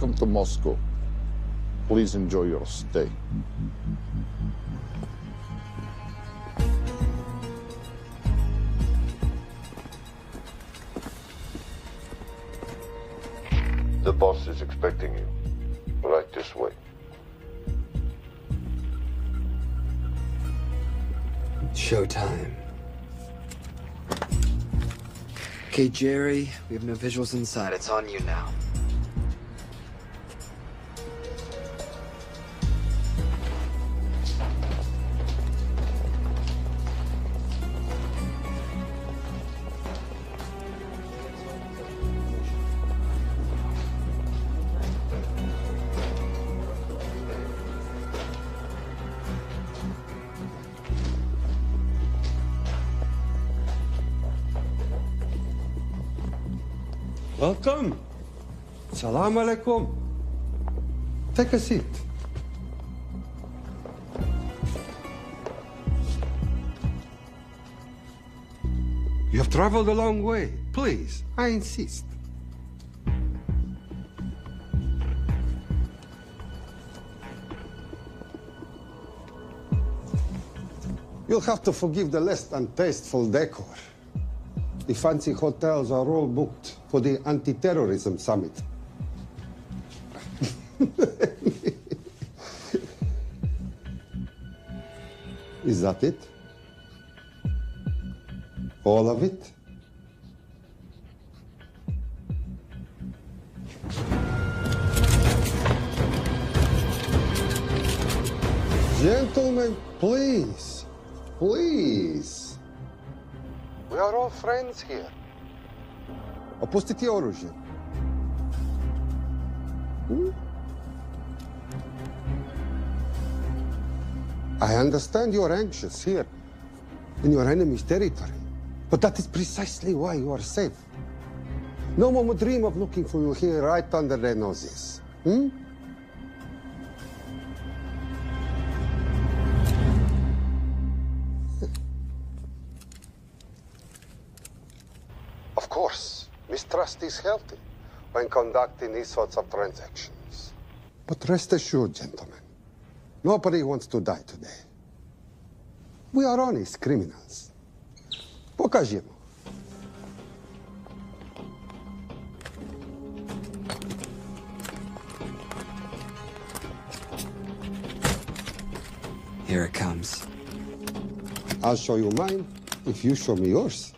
Welcome to Moscow. Please enjoy your stay. The boss is expecting you. Right this way. Showtime. Okay, Jerry, we have no visuals inside. It's on you now. Welcome. Salam alaikum. Take a seat. You have traveled a long way. Please, I insist. You'll have to forgive the less than tasteful decor. The fancy hotels are all booked for the anti-terrorism summit. Is that it? All of it? Gentlemen, please, please. We are all friends here. Opustite oružje. I understand you're anxious here in your enemy's territory, but that is precisely why you are safe. No one would dream of looking for you here right under their noses. Of course, mistrust is healthy when conducting these sorts of transactions. But rest assured, gentlemen, nobody wants to die today. We are honest criminals. Pokażemy. Here it comes. I'll show you mine if you show me yours.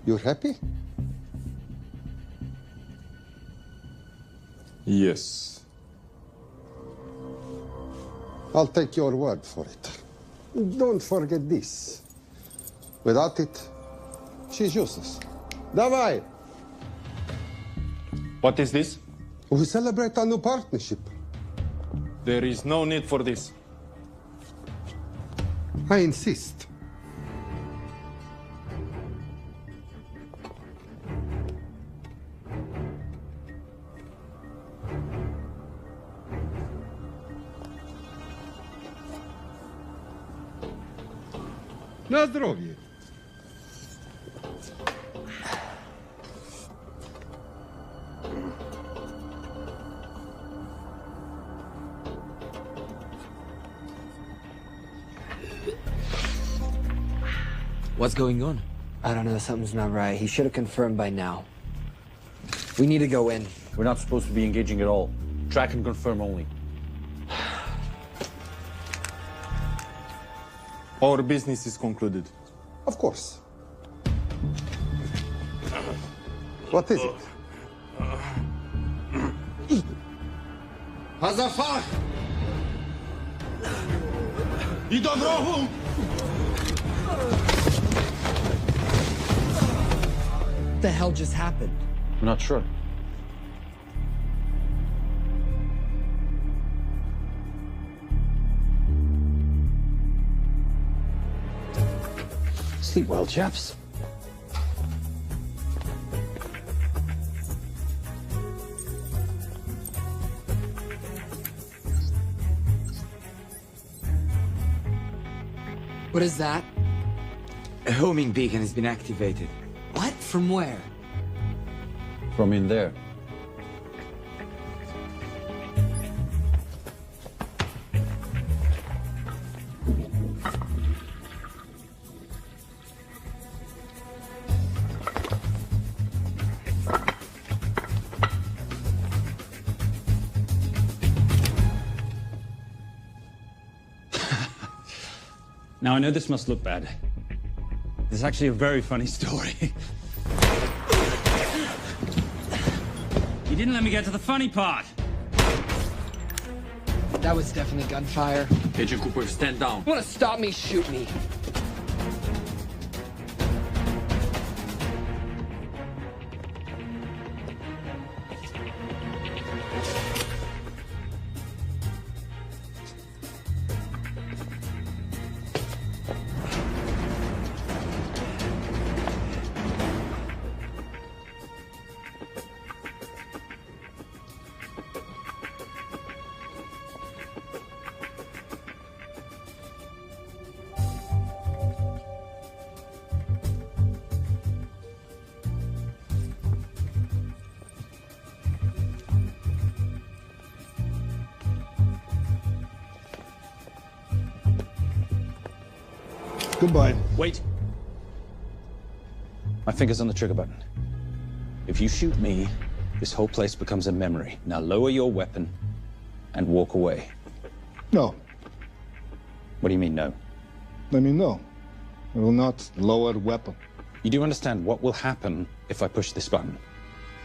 You're happy? Yes. I'll take your word for it. Don't forget this. Without it, she's useless. Давай! What is this? We celebrate our new partnership. There is no need for this. I insist. Na zdrowie. What's going on? I don't know. Something's not right. He should have confirmed by now. We need to go in. We're not supposed to be engaging at all. Track and confirm only. Our business is concluded. Of course. What is it? Hazafar! I do wrogu! What the hell just happened? I'm not sure. Sleep well, chaps. What is that? A homing beacon has been activated. What? From where? From in there. Now, I know this must look bad. This is actually a very funny story. You didn't let me get to the funny part. That was definitely gunfire. Agent Cooper, stand down. Want to stop me, shoot me. Goodbye. Wait. My finger's on the trigger button. If you shoot me, this whole place becomes a memory. Now lower your weapon and walk away. No. What do you mean, no? I mean, no. I will not lower weapon. You do understand what will happen if I push this button?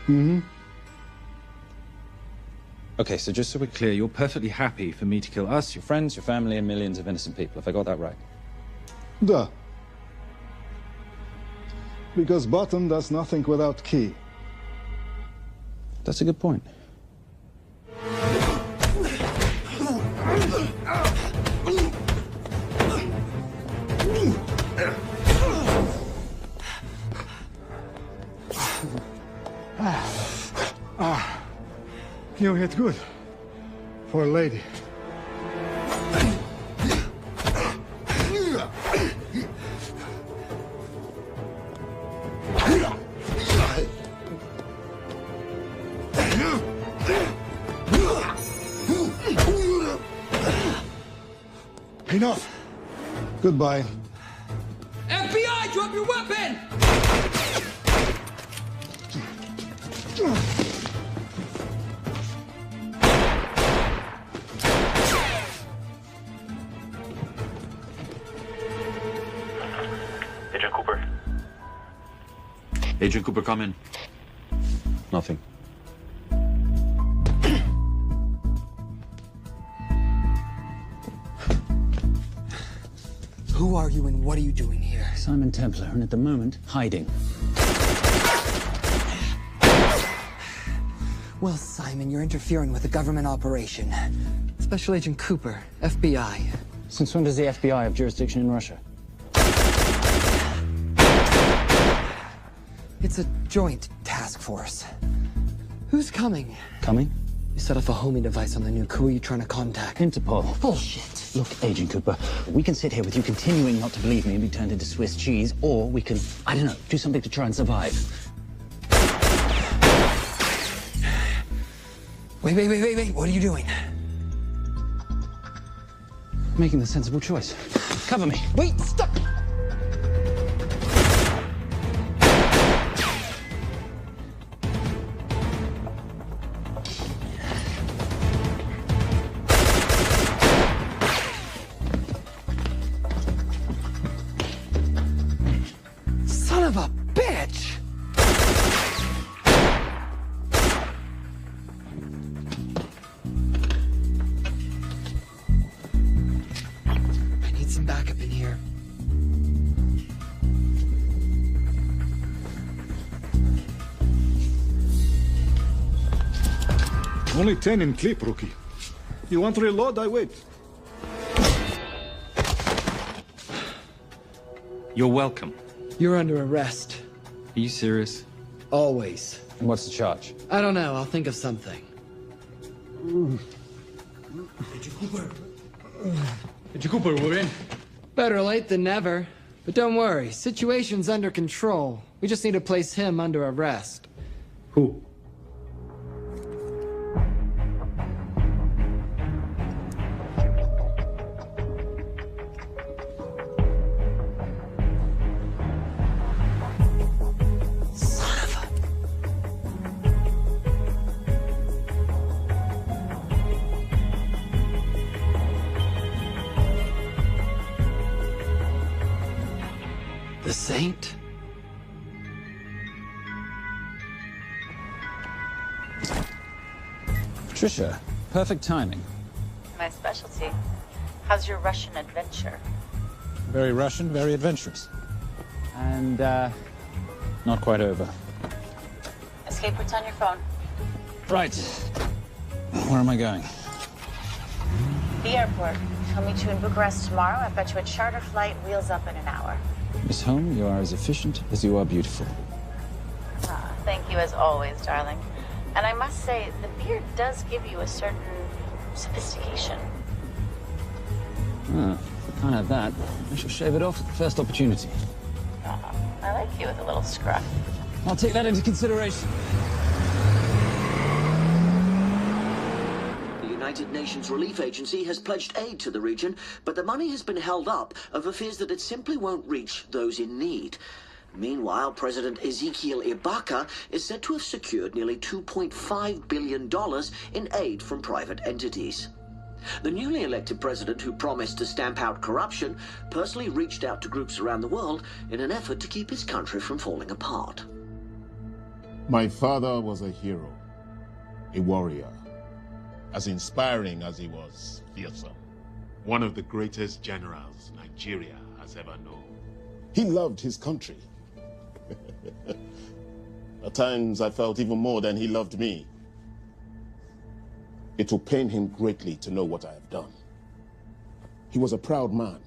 Mm-hmm. Okay, so just so we're clear, you're perfectly happy for me to kill us, your friends, your family, and millions of innocent people. Have I got that right? Duh. Because button does nothing without key. That's a good point. You hit good. For a lady. Enough. Goodbye. FBI, drop your weapon! Agent Cooper. Agent Cooper, come in. Nothing. Who are you and what are you doing here? Simon Templar, and at the moment, hiding. Well, Simon, you're interfering with a government operation. Special Agent Cooper, FBI. Since when does the FBI have jurisdiction in Russia? It's a joint task force. Who's coming? Coming? You set off a homing device on the nuke. Who are you trying to contact? Interpol. Bullshit. Look, Agent Cooper, we can sit here with you continuing not to believe me and be turned into Swiss cheese, or we can, I don't know, do something to try and survive. Wait. What are you doing? Making the sensible choice. Cover me. Wait, stop! Son of a bitch! I need some backup in here. Only 10 in clip, rookie. You want to reload? I wait. You're welcome. You're under arrest. Are you serious? Always. And what's the charge? I don't know. I'll think of something. Agent Cooper, we're in. Better late than never. But don't worry. Situation's under control. We just need to place him under arrest. Who? Son of a... The Saint? Patricia, perfect timing. My specialty. How's your Russian adventure? Very Russian, very adventurous. And, not quite over. Escape routes on your phone. Right. Where am I going? The airport. I'll meet you in Bucharest tomorrow. I've got you a charter flight, wheels up in an hour. Miss Holm, you are as efficient as you are beautiful. Ah, thank you as always, darling. And I must say, the beard does give you a certain sophistication. Ah, if I can't have that, I shall shave it off at the first opportunity. Ah, I like you with a little scruff. I'll take that into consideration. The United Nations Relief Agency has pledged aid to the region, but the money has been held up over fears that it simply won't reach those in need. Meanwhile, President Ezekiel Ibaka is said to have secured nearly $2.5 billion in aid from private entities. The newly elected president, who promised to stamp out corruption, personally reached out to groups around the world in an effort to keep his country from falling apart. My father was a hero, a warrior, as inspiring as he was fearsome. One of the greatest generals Nigeria has ever known. He loved his country. At times I felt even more than he loved me. It will pain him greatly to know what I have done. He was a proud man.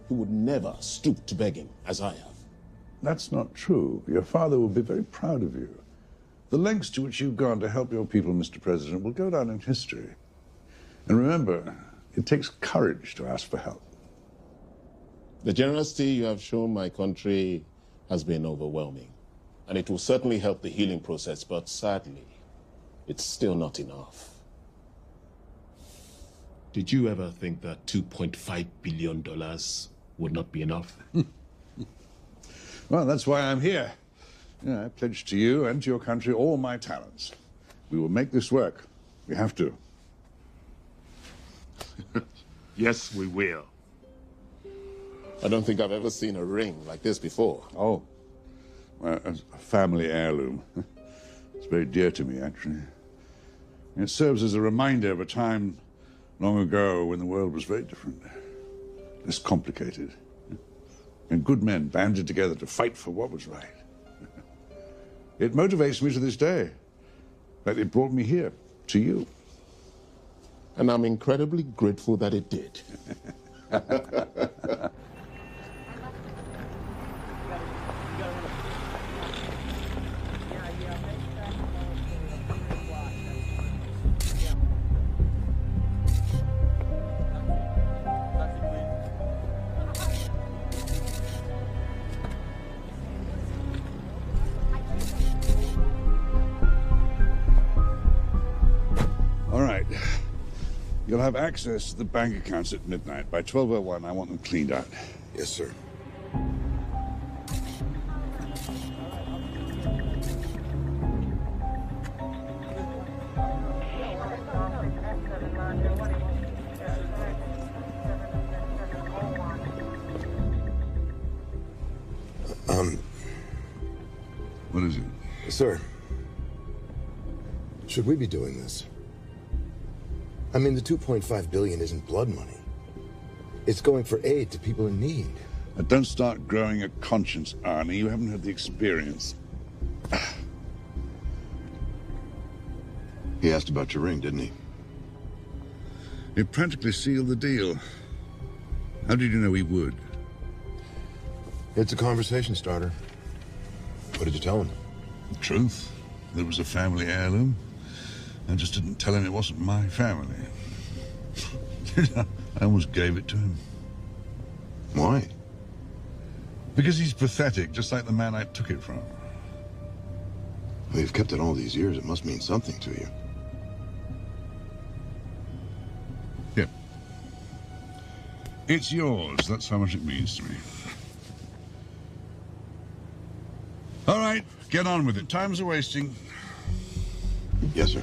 He would never stoop to begging as I have. That's not true. Your father will be very proud of you. The lengths to which you've gone to help your people, Mr. President, will go down in history. And remember, it takes courage to ask for help. The generosity you have shown my country has been overwhelming. And it will certainly help the healing process, but sadly, it's still not enough. Did you ever think that $2.5 billion would not be enough? Well, that's why I'm here. I pledge to you and to your country all my talents. We will make this work. We have to. Yes, we will. I don't think I've ever seen a ring like this before. Oh, well, a family heirloom. It's very dear to me, actually. It serves as a reminder of a time long ago when the world was very different, less complicated, and good men banded together to fight for what was right. It motivates me to this day, but it brought me here, to you. And I'm incredibly grateful that it did. All right. You'll have access to the bank accounts at midnight. By 12:01, I want them cleaned out. Yes, sir. What is it? Sir, should we be doing this? I mean, the $2.5 billion isn't blood money. It's going for aid to people in need. Don't start growing a conscience, Arnie. You haven't had the experience. He asked about your ring, didn't he? It practically sealed the deal. How did you know he would? It's a conversation starter. What did you tell him? The truth. That it was a family heirloom. I just didn't tell him it wasn't my family. I almost gave it to him. Why? Because he's pathetic, just like the man I took it from. Well, you've kept it all these years. It must mean something to you. Yeah. It's yours. That's how much it means to me. All right, get on with it. Time's a-wasting. Yes, sir.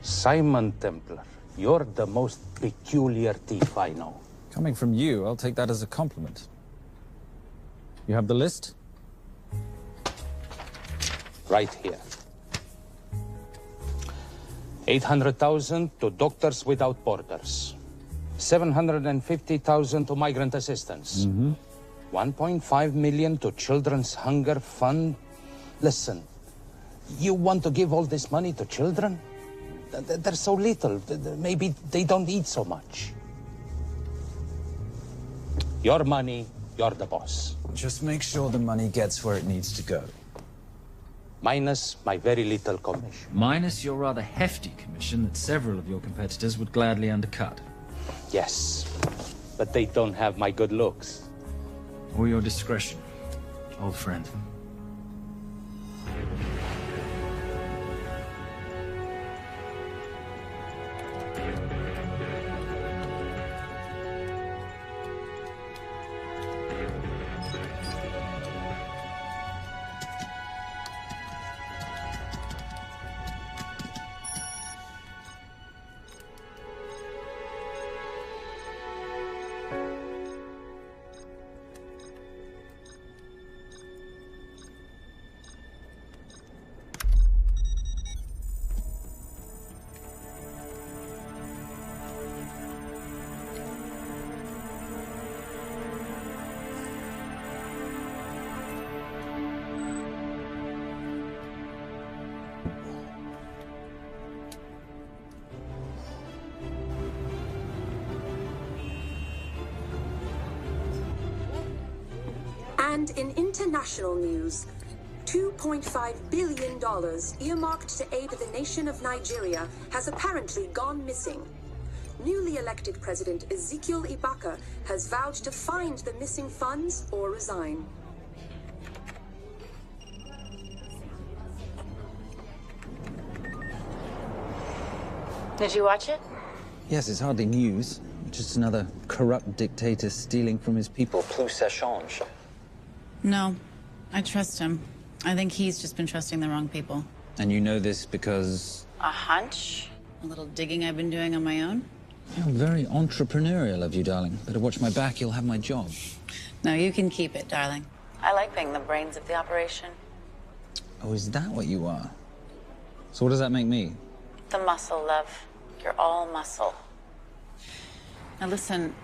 Simon Templar, you're the most peculiar thief I know. Coming from you, I'll take that as a compliment. You have the list? Right here. 800,000 to Doctors Without Borders. 750,000 to migrant assistance. 1.5 million to Children's Hunger Fund. Listen, you want to give all this money to children? They're so little. Maybe they don't eat so much. Your money, you're the boss. Just make sure the money gets where it needs to go. Minus my very little commission. Minus your rather hefty commission that several of your competitors would gladly undercut. Yes, but they don't have my good looks. Or your discretion, old friend. And in international news, $2.5 billion earmarked to aid the nation of Nigeria has apparently gone missing. Newly elected President Ezekiel Ibaka has vowed to find the missing funds or resign. Did you watch it? Yes, it's hardly news. Just another corrupt dictator stealing from his people. Plus ça change. No, I trust him. I think he's just been trusting the wrong people. And you know this because... A hunch? A little digging I've been doing on my own? You're very entrepreneurial of you, darling. Better watch my back, you'll have my job. No, you can keep it, darling. I like being the brains of the operation. Oh, is that what you are? So what does that make me? The muscle, love. You're all muscle. Now listen,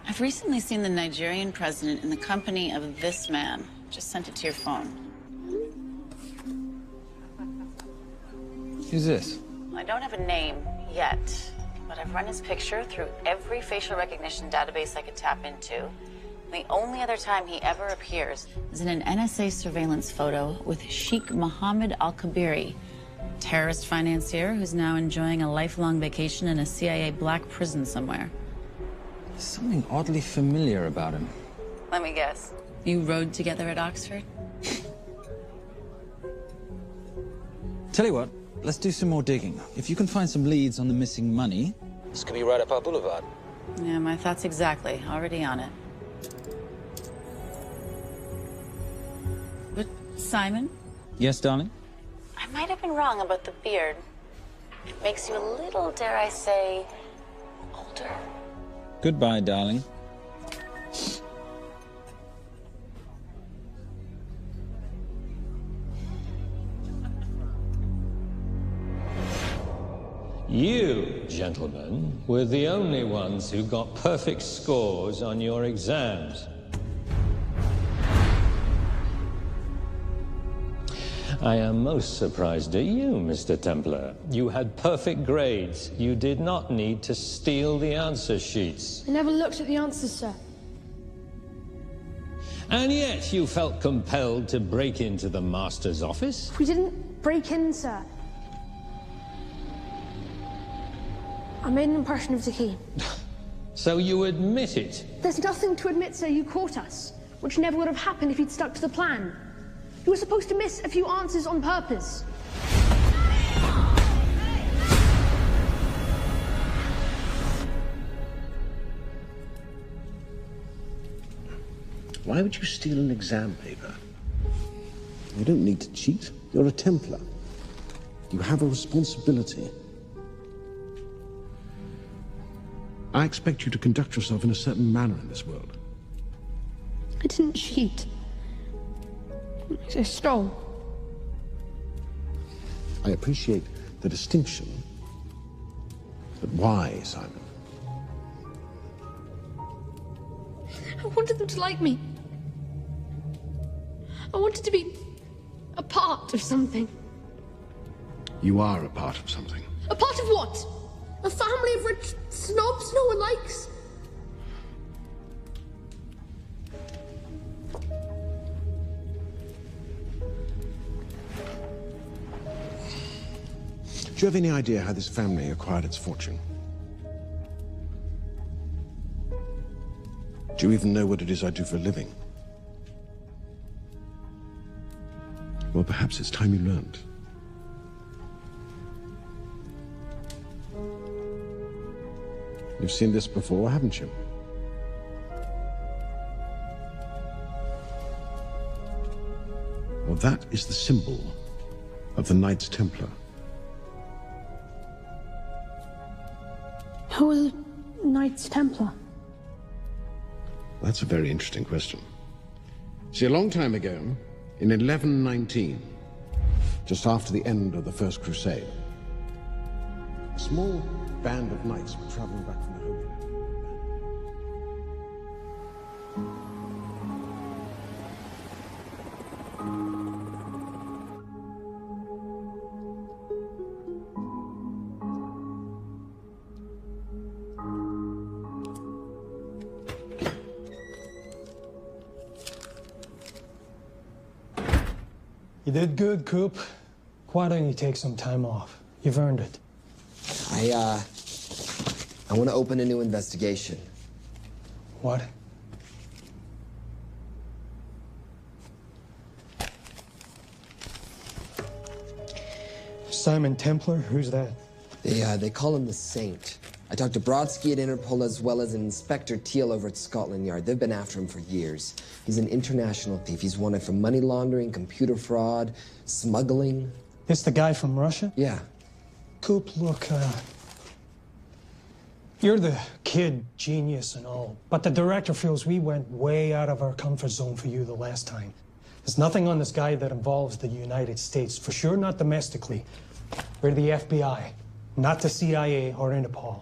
I've recently seen the Nigerian president in the company of this man. Just sent it to your phone. Who's this? I don't have a name yet, but I've run his picture through every facial recognition database I could tap into. The only other time he ever appears is in an NSA surveillance photo with Sheikh Mohammed Al-Kabiri, terrorist financier who's now enjoying a lifelong vacation in a CIA black prison somewhere. There's something oddly familiar about him. Let me guess. You rode together at Oxford? Tell you what, let's do some more digging. If you can find some leads on the missing money, this could be right up our boulevard. Yeah, my thoughts exactly. Already on it. Simon? Yes, darling? I might have been wrong about the beard. It makes you a little, dare I say, older. Goodbye, darling. You, gentlemen, were the only ones who got perfect scores on your exams. I am most surprised at you, Mr. Templar. You had perfect grades. You did not need to steal the answer sheets. I never looked at the answers, sir. And yet you felt compelled to break into the master's office? We didn't break in, sir. I made an impression of the key. So you admit it? There's nothing to admit, sir. You caught us, which never would have happened if you'd stuck to the plan. You were supposed to miss a few answers on purpose. Why would you steal an exam paper? You don't need to cheat. You're a Templar. You have a responsibility. I expect you to conduct yourself in a certain manner in this world. I didn't cheat. I stole. I appreciate the distinction. But why, Simon? I wanted them to like me. I wanted to be a part of something. You are a part of something. A part of what? A family of rich snobs no one likes? Do you have any idea how this family acquired its fortune? Do you even know what it is I do for a living? Well, perhaps it's time you learned. You've seen this before, haven't you? Well, that is the symbol of the Knights Templar. Who are the Knights Templar? That's a very interesting question. See, a long time ago, in 1119, just after the end of the First Crusade, a small band of knights were traveling back from the Holy Land. You did good, Coop. Why don't you take some time off? You've earned it. I want to open a new investigation. What? Simon Templar? Who's that? They call him the Saint. I talked to Brodsky at Interpol as well as Inspector Teal over at Scotland Yard. They've been after him for years. He's an international thief. He's wanted for money laundering, computer fraud, smuggling. This the guy from Russia? Yeah. Coop, look, you're the kid genius and all, but the director feels we went way out of our comfort zone for you the last time. There's nothing on this guy that involves the United States, for sure not domestically. We're the FBI, not the CIA or Interpol.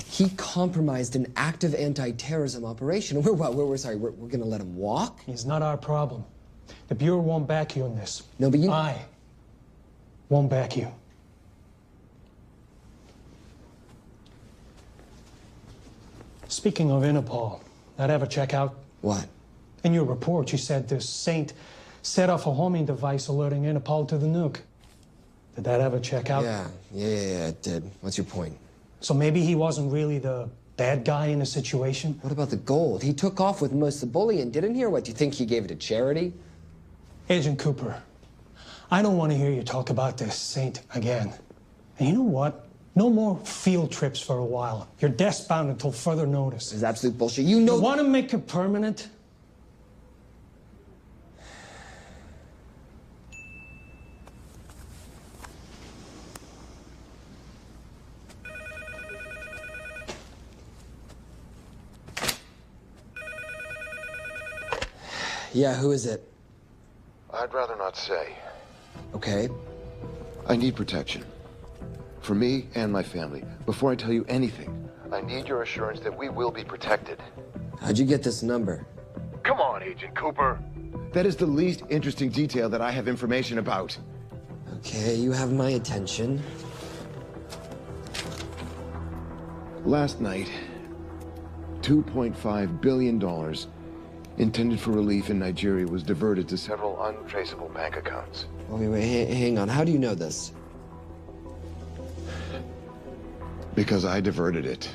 He compromised an active anti-terrorism operation. We're gonna let him walk? He's not our problem. The Bureau won't back you on this. No, but you... I won't back you. Speaking of Interpol, that ever check out? What? In your report, you said this Saint set off a homing device alerting Interpol to the nuke. Did that ever check out? Yeah, it did. What's your point? So maybe he wasn't really the bad guy in the situation? What about the gold? He took off with most of the bullion, didn't he? Or what, do you think he gave it to charity? Agent Cooper, I don't want to hear you talk about this Saint again. And you know what? No more field trips for a while. You're desk-bound until further notice. It's absolute bullshit. You know... You want to make it permanent? Yeah, who is it? I'd rather not say. Okay. I need protection. For me and my family. Before I tell you anything, I need your assurance that we will be protected. How'd you get this number? Come on, Agent Cooper. That is the least interesting detail that I have information about. Okay, you have my attention. Last night, $2.5 billion intended for relief in Nigeria was diverted to several untraceable bank accounts. Wait, hang on. How do you know this? Because I diverted it.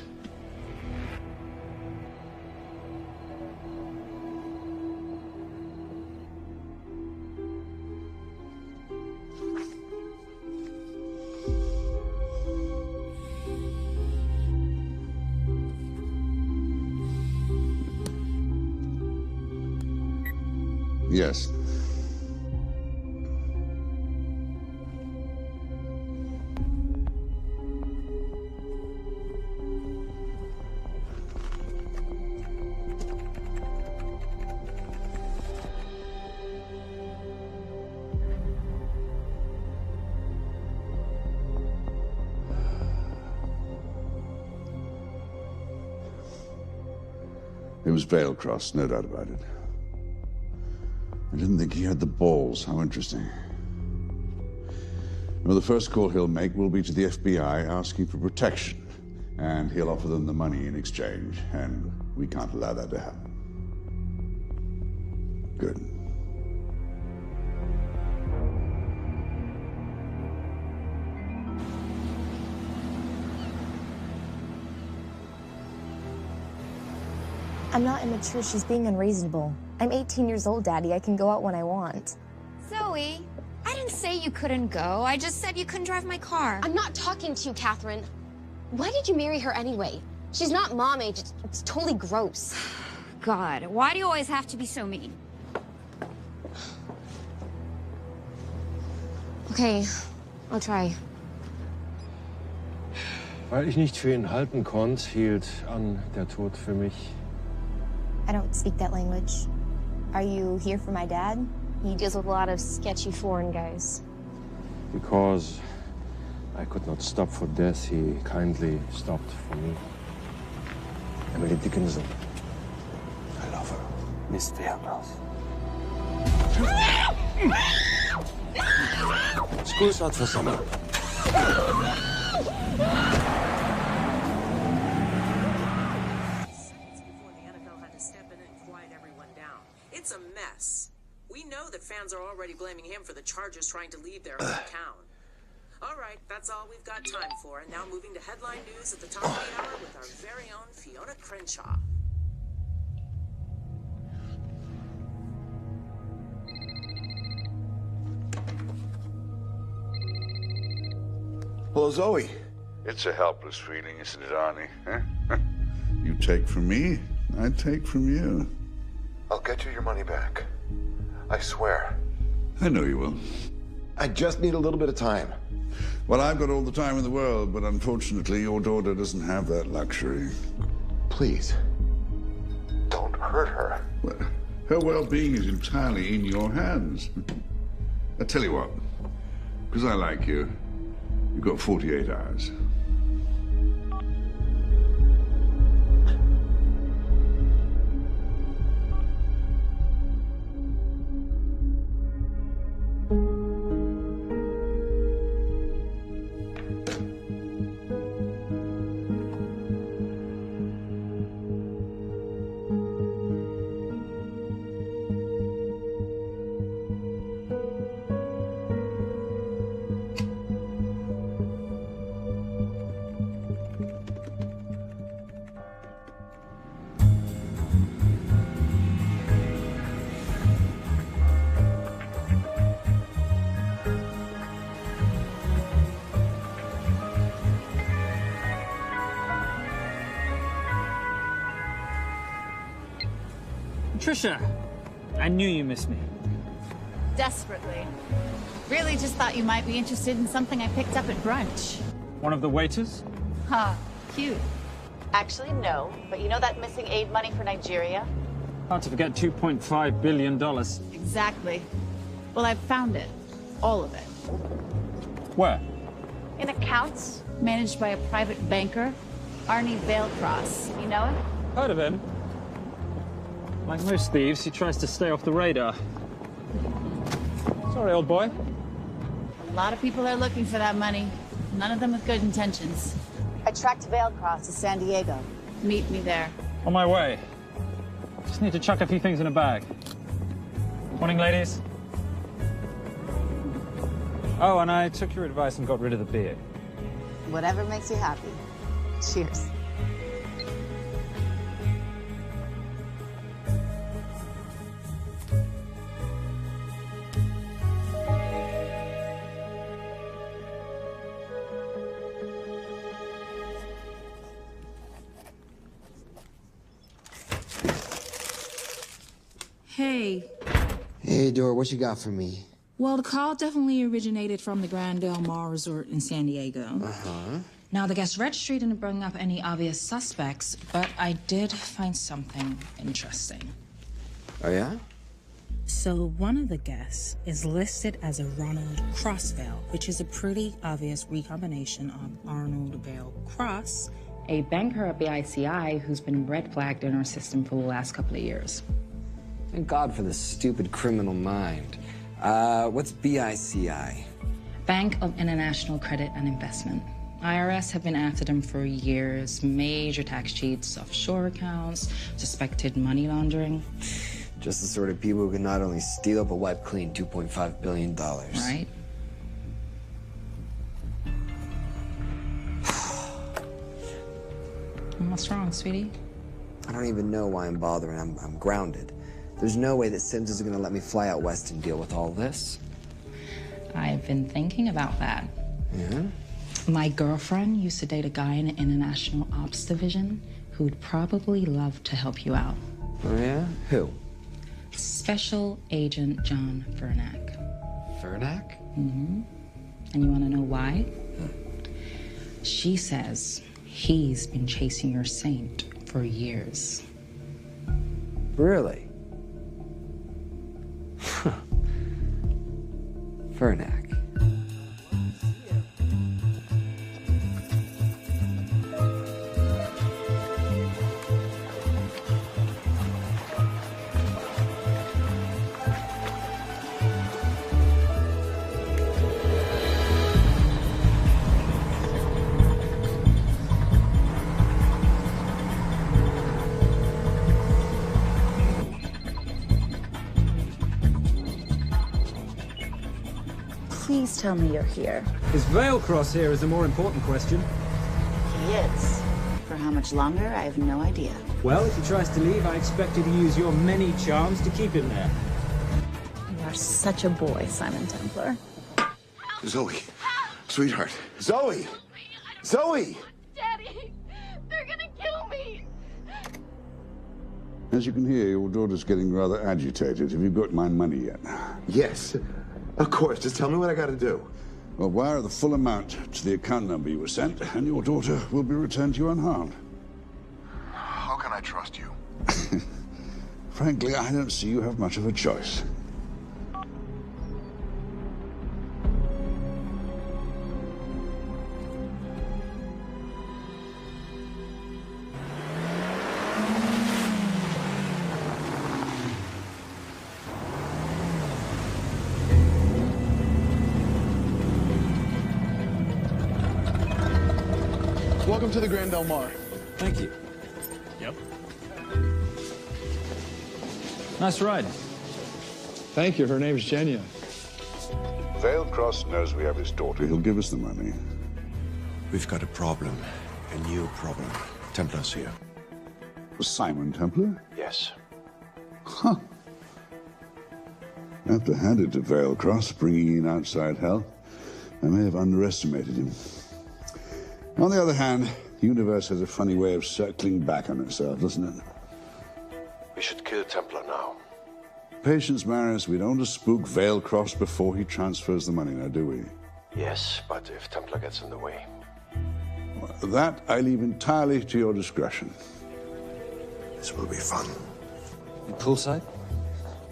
Yes. It was Veilcross, no doubt about it. I didn't think he had the balls. How interesting. Well, the first call he'll make will be to the FBI asking for protection. And he'll offer them the money in exchange. And we can't allow that to happen. Good. I'm not immature. She's being unreasonable. I'm 18 years old, Daddy. I can go out when I want. Zoe, I didn't say you couldn't go. I just said you couldn't drive my car. I'm not talking to you, Catherine. Why did you marry her anyway? She's not mom age. It's totally gross. God, why do you always have to be so mean? Okay, I'll try. Weil ich nicht für ihn halten konnte, hielt an der Tod für mich. I don't speak that language. Are you here for my dad? He deals with a lot of sketchy foreign guys. Because I could not stop for death, he kindly stopped for me. Emily Dickinson. I love her. Miss Veilcross. School's out for summer. It's a mess. We know that fans are already blaming him for the Chargers trying to leave their hometown. All right, that's all we've got time for. And now moving to headline news at the top of the hour with our very own Fiona Crenshaw. Hello, Zoe. It's a helpless feeling, isn't it, Arnie? Huh? You take from me, I take from you. I'll get you your money back. I swear. I know you will. I just need a little bit of time. Well, I've got all the time in the world, but unfortunately, your daughter doesn't have that luxury. Please, don't hurt her. Well, her well-being is entirely in your hands. I tell you what, because I like you, you've got 48 hours. Trisha, I knew you missed me. Desperately. Really just thought you might be interested in something I picked up at brunch. One of the waiters? Huh, cute. Actually, no. But you know that missing aid money for Nigeria? Hard to forget $2.5 billion. Exactly. Well, I've found it. All of it. Where? In accounts managed by a private banker, Arnie Vailcross. You know him? Heard of him. Like most thieves, he tries to stay off the radar. Sorry, old boy. A lot of people are looking for that money. None of them with good intentions. I tracked Vailcross to San Diego. Meet me there. On my way. Just need to chuck a few things in a bag. Morning, ladies. Oh, and I took your advice and got rid of the beer. Whatever makes you happy. Cheers. Hey. Hey, Dora, what you got for me? Well, the call definitely originated from the Grand Del Mar Resort in San Diego. Uh-huh. Now, the guest registry didn't bring up any obvious suspects, but I did find something interesting. Oh, yeah? So one of the guests is listed as a Ronald Crossvale, which is a pretty obvious recombination of Arnold Vale Cross, a banker at BICI who's been red flagged in our system for the last couple of years. Thank God for this stupid criminal mind. What's BICI? Bank of International Credit and Investment. IRS have been after them for years. Major tax cheats, offshore accounts, suspected money laundering. Just the sort of people who can not only steal but wipe clean $2.5 billion. Right? What's wrong, sweetie? I don't even know why I'm bothering. I'm grounded. There's no way that Sims is gonna let me fly out west and deal with all this. I've been thinking about that. Yeah? My girlfriend used to date a guy in the International Ops Division who'd probably love to help you out. Oh, yeah? Who? Special Agent John Vernack. Vernack? Mm-hmm. And you want to know why? She says he's been chasing your saint for years. Really? Vernack. Please tell me you're here. Is Vailcross here is the more important question. He is. For how much longer, I have no idea. Well, if he tries to leave, I expect you to use your many charms to keep him there. You are such a boy, Simon Templar. Zoe. Sweetheart. Zoe! Zoe! Daddy! They're gonna kill me! As you can hear, your daughter's getting rather agitated. Have you got my money yet? Yes. Of course. Just tell me what I gotta do. Well, wire the full amount to the account number you were sent, and your daughter will be returned to you unharmed. How can I trust you? Frankly, I don't see you have much of a choice. Welcome to the Grand Del Mar. Thank you. Yep. Nice ride. Thank you. Her name's Genya. Vailcross knows we have his daughter. He'll give us the money. We've got a problem. A new problem. Templar's here. Simon Templar? Yes. Huh. I have to hand it to Vailcross, bringing in outside help. I may have underestimated him. On the other hand, the universe has a funny way of circling back on itself, doesn't it? We should kill Templar now. Patience, Maris. We don't want to spook Vailcross before he transfers the money now, do we? Yes, but if Templar gets in the way. Well, that I leave entirely to your discretion. This will be fun. Poolside?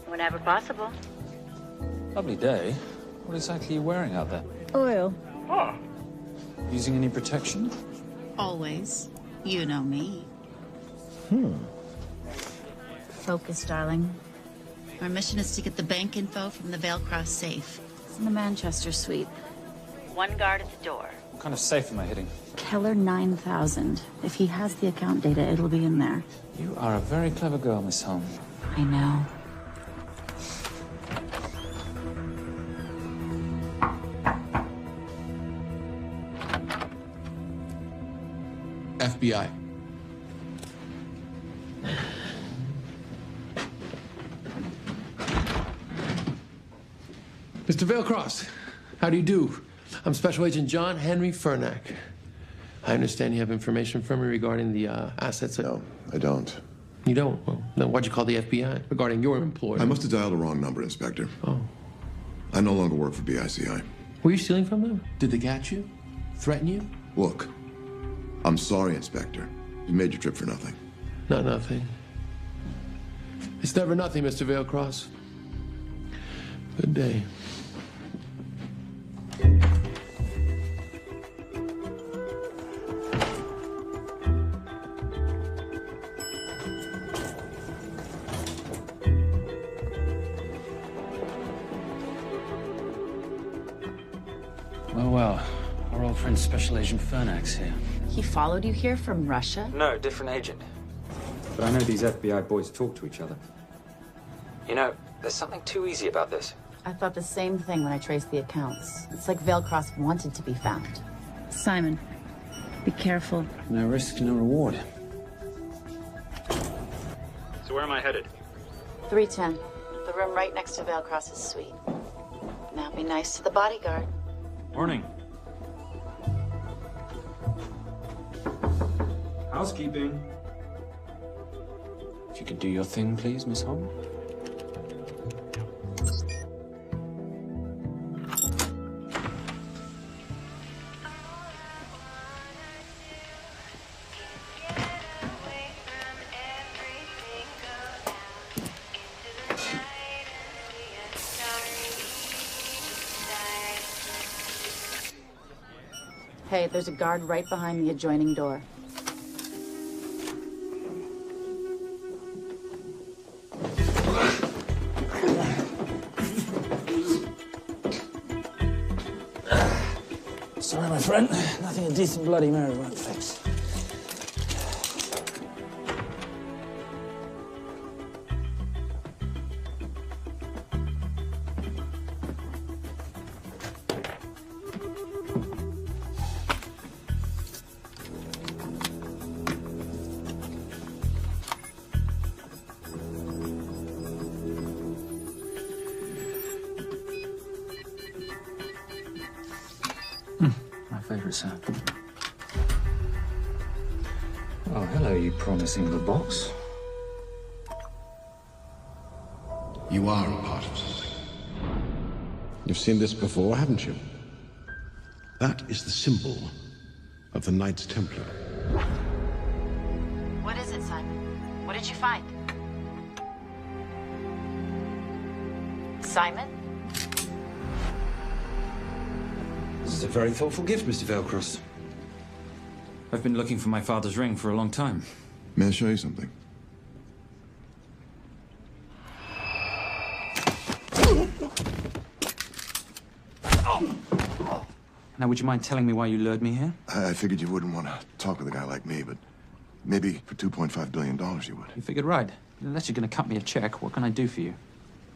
Whenever possible. Lovely day. What exactly are you wearing out there? Oil. Using any protection? Always. You know me. Hmm. Focus, darling. Our mission is to get the bank info from the Vale Cross safe. It's in the Manchester suite. One guard at the door. What kind of safe am I hitting? Keller 9000. If he has the account data, it'll be in there. You are a very clever girl, Miss Holm. I know. FBI. Mr. Vailcross, how do you do? I'm Special Agent John Henry Furnack. I understand you have information from me regarding the assets. No, I don't. You don't? Well, then why'd you call the FBI regarding your employer? I must have dialed the wrong number, Inspector. Oh. I no longer work for BICI. Were you stealing from them? Did they catch you? Threaten you? Look, I'm sorry, Inspector. You made your trip for nothing. Not nothing. It's never nothing, Mr. Vailcross. Good day. Well, our old friend Special Agent Furnack's here. He followed you here from Russia? No, different agent. But I know these FBI boys talk to each other. You know, there's something too easy about this. I thought the same thing when I traced the accounts. It's like Vailcross wanted to be found. Simon, be careful. No risk, no reward. So where am I headed? 310. The room right next to Vailcross's suite. Now be nice to the bodyguard. Morning. Housekeeping. If you could do your thing, please, Miss Holm. Hey, there's a guard right behind the adjoining door. Sorry, my friend. Nothing a decent Bloody Mary won't fix. My favorite sound. Oh, hello, you promising little box. You are a part of something. You've seen this before, haven't you? That is the symbol of the Knights Templar. What is it, Simon? What did you find? Simon? This is a very thoughtful gift, Mr. Vailcross. I've been looking for my father's ring for a long time. May I show you something? Now, would you mind telling me why you lured me here? I figured you wouldn't want to talk with a guy like me, but maybe for $2.5 billion you would. You figured right. Unless you're going to cut me a check, what can I do for you?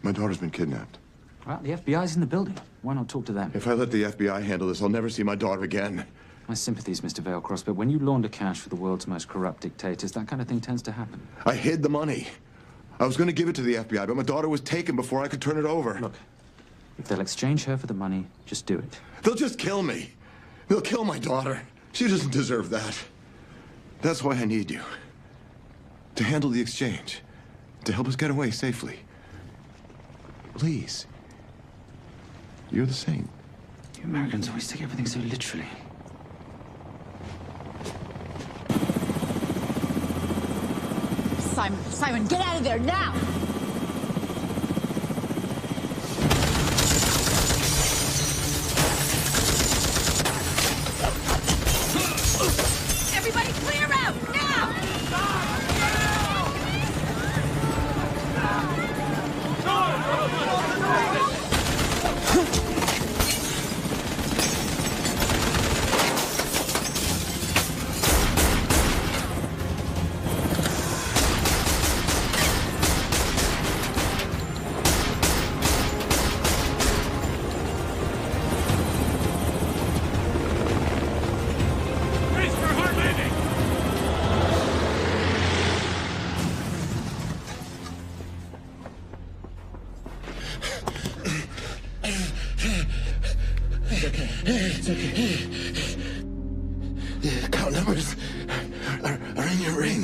My daughter's been kidnapped. Well, the FBI's in the building. Why not talk to them? If I let the FBI handle this, I'll never see my daughter again. My sympathies, Mr. Vailcross, but when you launder cash for the world's most corrupt dictators, that kind of thing tends to happen. I hid the money. I was going to give it to the FBI, but my daughter was taken before I could turn it over. Look, if they'll exchange her for the money, just do it. They'll just kill me. They'll kill my daughter. She doesn't deserve that. That's why I need you. To handle the exchange. To help us get away safely. Please. You're the saint. You Americans always take everything so literally. Simon. Simon, get out of there now! Everybody clear out, now! It's okay. The account numbers are in your ring.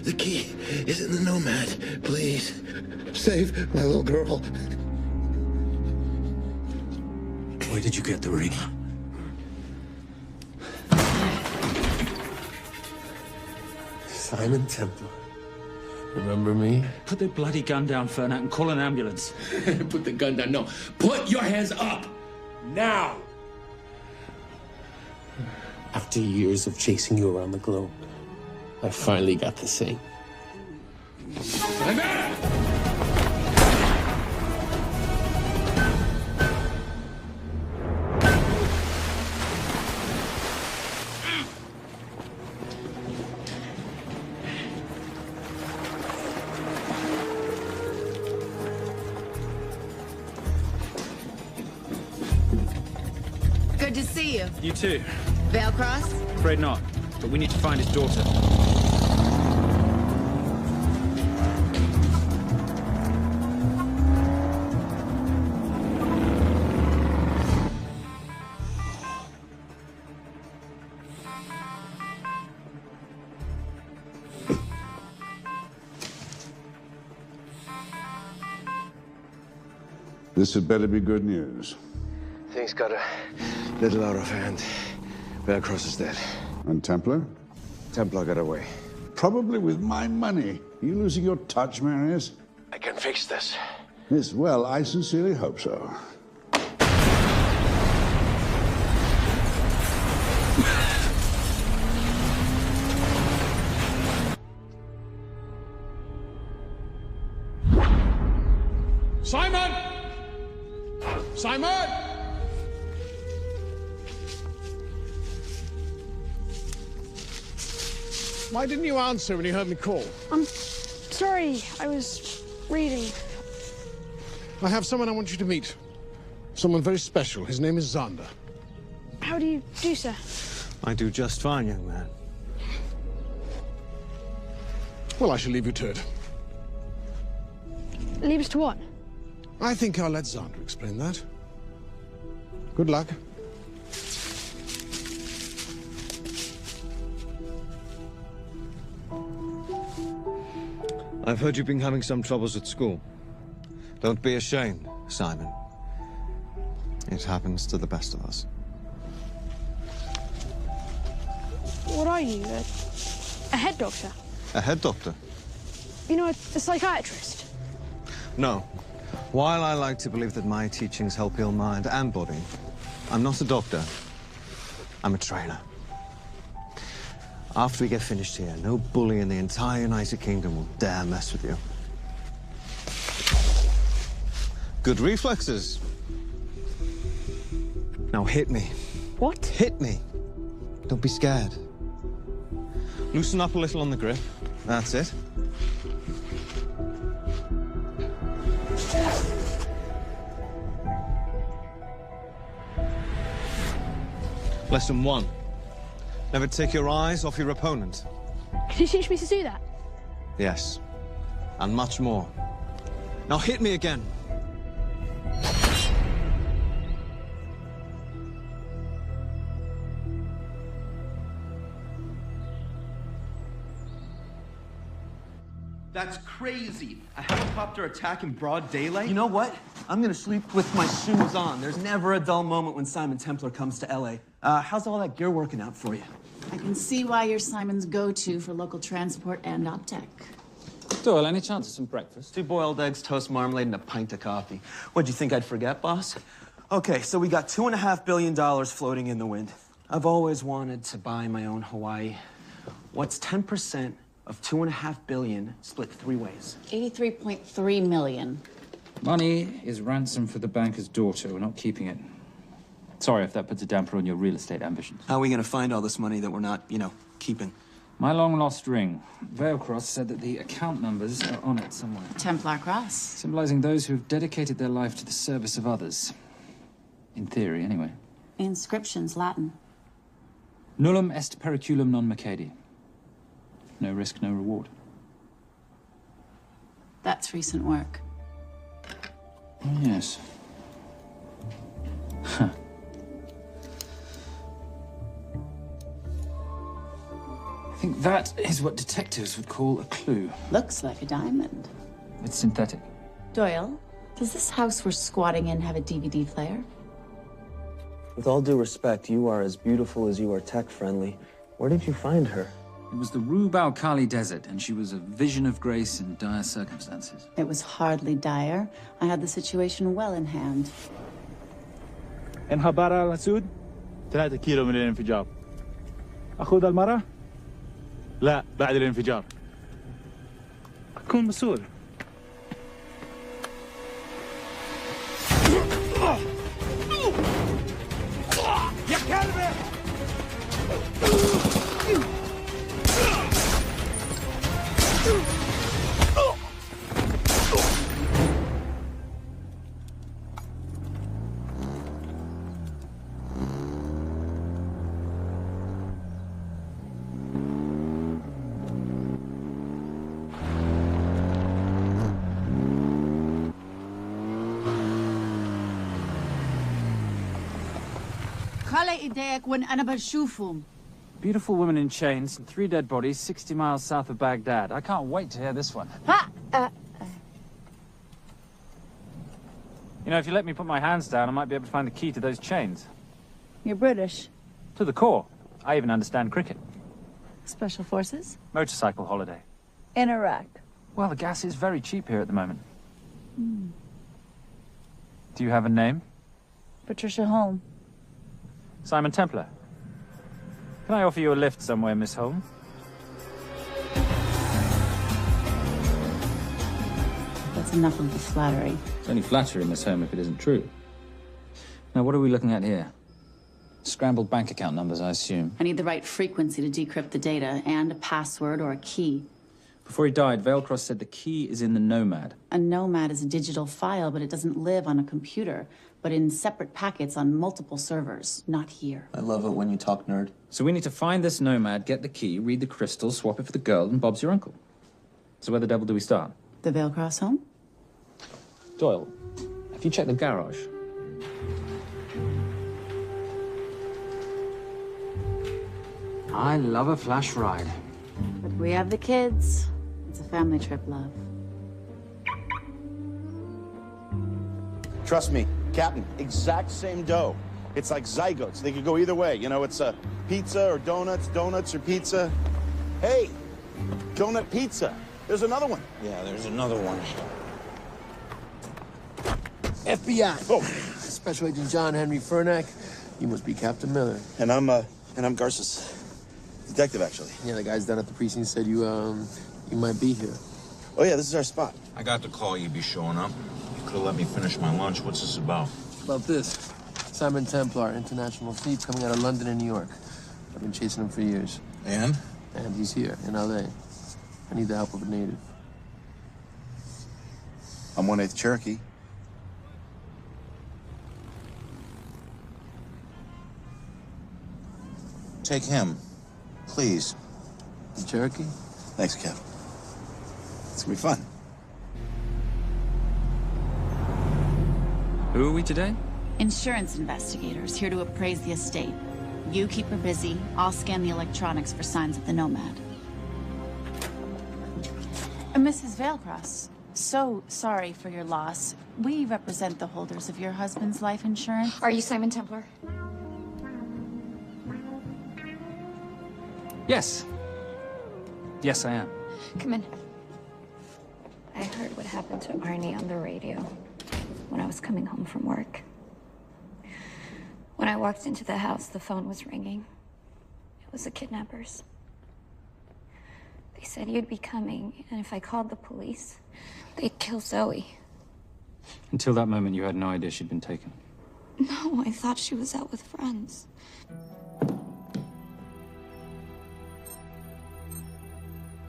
The key is in the Nomad. Please, save my little girl. Where did you get the ring? Simon Templar. Remember me? Put the bloody gun down, Fernak, and call an ambulance. Put the gun down. No. Put your hands up. Now. After years of chasing you around the globe, I finally got to say. Good to see you. You too. Veil Cross? Afraid not, but we need to find his daughter. This had better be good news. Things got a little out of hand. Bearcross is dead. And Templar? Templar got away. Probably with my money. Are you losing your touch, Marius? I can fix this. Yes, well, I sincerely hope so. Simon! Simon! Why didn't you answer when you heard me call? I'm sorry, I was reading. I have someone I want you to meet. Someone very special. His name is Xander. How do you do, sir? I do just fine, young man. Well, I shall leave you to it. Leave us to what? I think I'll let Xander explain that. Good luck. I've heard you've been having some troubles at school. Don't be ashamed, Simon. It happens to the best of us. What are you, a head doctor? A head doctor? You know, a psychiatrist? No. While I like to believe that my teachings help heal mind and body, I'm not a doctor. I'm a trainer. After we get finished here, no bully in the entire United Kingdom will dare mess with you. Good reflexes. Now hit me. What? Hit me. Don't be scared. Loosen up a little on the grip. That's it. Lesson 1. Never take your eyes off your opponent. Can you teach me to do that? Yes. And much more. Now hit me again. That's crazy. A helicopter attack in broad daylight? You know what? I'm gonna sleep with my shoes on. There's never a dull moment when Simon Templar comes to LA. How's all that gear working out for you? I can see why you're Simon's go-to for local transport and OpTech. Doyle, any chance of some breakfast? 2 boiled eggs, toast, marmalade, and a pint of coffee. What'd you think I'd forget, boss? Okay, so we got $2.5 billion floating in the wind. I've always wanted to buy my own Hawaii. What's 10% of $2.5 billion split 3 ways? 83.3 million. Money is ransom for the banker's daughter. We're not keeping it. Sorry if that puts a damper on your real estate ambitions. How are we gonna find all this money that we're not, keeping? My long-lost ring. Veilcross said that the account numbers are on it somewhere. Templar Cross. Symbolizing those who have dedicated their life to the service of others. In theory, anyway. The inscription's Latin. Nullum est periculum non mercedi. No risk, no reward. That's recent work. Oh, yes. Huh. I think that is what detectives would call a clue. Looks like a diamond. It's synthetic. Doyle, does this house we're squatting in have a DVD player? With all due respect, you are as beautiful as you are tech-friendly. Where did you find her? It was the Rub al-Khali Desert, and she was a vision of grace in dire circumstances. It was hardly dire. I had the situation well in hand. انخبر على السود 3 كيلو من الانفجار. أخذ المرة؟ لا بعد الانفجار. أكون مسؤول. يا كلبي! خلي ايديك وين انا بشوفهم. Beautiful women in chains and 3 dead bodies 60 miles south of Baghdad. I can't wait to hear this one. You know, if you let me put my hands down, I might be able to find the key to those chains. You're British. To the core. I even understand cricket. Special forces? Motorcycle holiday. In Iraq. Well, the gas is very cheap here at the moment. Do you have a name? Patricia Holm. Simon Templar. Can I offer you a lift somewhere, Miss Holm? That's enough of the flattery. It's only flattery, Miss Holm, if it isn't true. Now, what are we looking at here? Scrambled bank account numbers, I assume. I need the right frequency to decrypt the data and a password or a key. Before he died, Veilcross said the key is in the Nomad. A Nomad is a digital file, but it doesn't live on a computer, but in separate packets on multiple servers, not here. I love it when you talk nerd. So we need to find this Nomad, get the key, read the crystal, swap it for the girl, and Bob's your uncle. So where the devil do we start? The Veilcross home? Doyle, have you checked the garage? I love a flash ride. But we have the kids. It's a family trip, love. Trust me, Captain, exact same dough. It's like zygotes. They could go either way. You know, it's a pizza or donuts, donuts or pizza. Hey, donut pizza. There's another one. Yeah, there's another one. FBI. Oh. Special Agent John Henry Furnack. You must be Captain Miller. And I'm Garces. Detective, actually. Yeah, the guys down at the precinct said you might be here. Oh, yeah, this is our spot. I got the call you'd be showing up. You could have let me finish my lunch. What's this about? About this. Simon Templar, international thief coming out of London and New York. I've been chasing him for years. And? And he's here, in L.A. I need the help of a native. I'm 1/8 Cherokee. Take him, please. The Cherokee? Thanks, Kev. It's gonna be fun. Who are we today? Insurance investigators here to appraise the estate. You keep her busy. I'll scan the electronics for signs of the Nomad. Mrs. Veilcross, so sorry for your loss. We represent the holders of your husband's life insurance. Are you Simon Templar? Yes. Yes, I am. Come in. I heard what happened to Arnie on the radio when I was coming home from work. When I walked into the house, the phone was ringing. It was the kidnappers. They said you'd be coming, and if I called the police, they'd kill Zoe. Until that moment, you had no idea she'd been taken. No, I thought she was out with friends.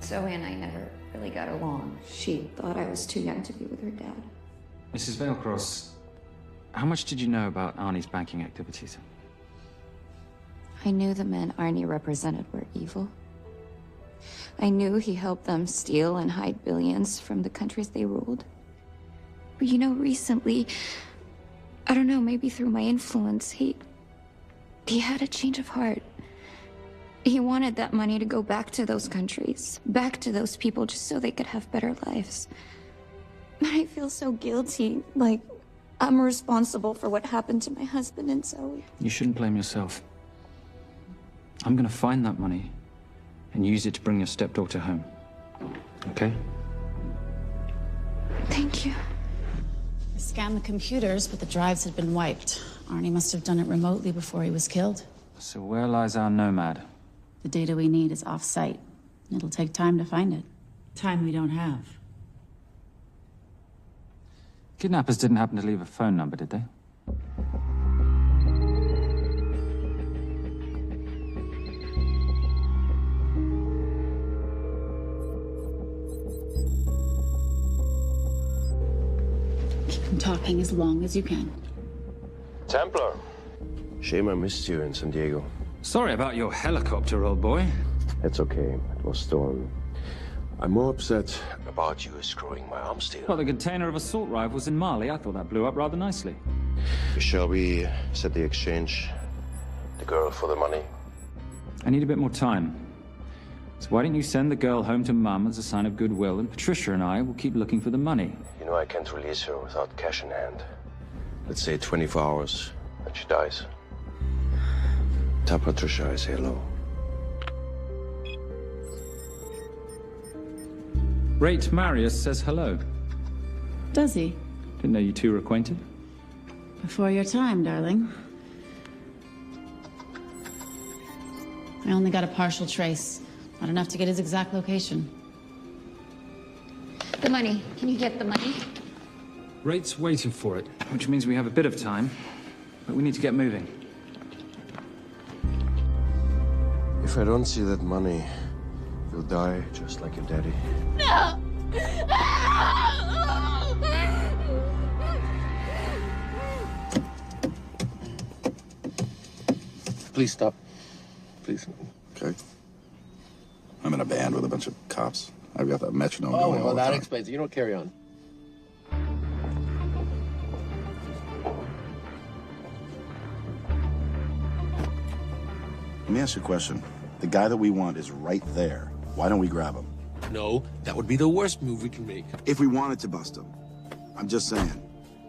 Zoe and I never really got along. She thought I was too young to be with her dad. Mrs. Veilcross, how much did you know about Arnie's banking activities? I knew the men Arnie represented were evil. I knew he helped them steal and hide billions from the countries they ruled. But you know, recently, I don't know, maybe through my influence, he had a change of heart. He wanted that money to go back to those countries, back to those people, just so they could have better lives. But I feel so guilty, like I'm responsible for what happened to my husband and Zoe. You shouldn't blame yourself. I'm gonna find that money and use it to bring your stepdaughter home. Okay? Thank you. I scanned the computers, but the drives had been wiped. Arnie must have done it remotely before he was killed. So where lies our nomad? The data we need is off-site. It'll take time to find it. Time we don't have. Kidnappers didn't happen to leave a phone number, did they? Keep them talking as long as you can. Templar. Shame I missed you in San Diego. Sorry about your helicopter, old boy. It's okay. It was stolen. I'm more upset about you screwing my arms deal. Well, the container of assault rifles in Mali, I thought that blew up rather nicely. Shall we set the exchange? The girl for the money? I need a bit more time. So why don't you send the girl home to Mum as a sign of goodwill, and Patricia and I will keep looking for the money. You know I can't release her without cash in hand. Let's say 24 hours, and she dies. Tell Patricia I say hello. Rate Marius says hello. Does he? Didn't know you two were acquainted. Before your time, darling. I only got a partial trace. Not enough to get his exact location. The money. Can you get the money? Rate's waiting for it, which means we have a bit of time, but we need to get moving. If I don't see that money, you'll die just like your daddy. No! Please stop. Please. Okay. I'm in a band with a bunch of cops. I've got that metronome going all well, the that time. explains it. You don't carry on. Let me ask you a question. The guy that we want is right there. Why don't we grab him? No, that would be the worst move we can make. If we wanted to bust him. I'm just saying.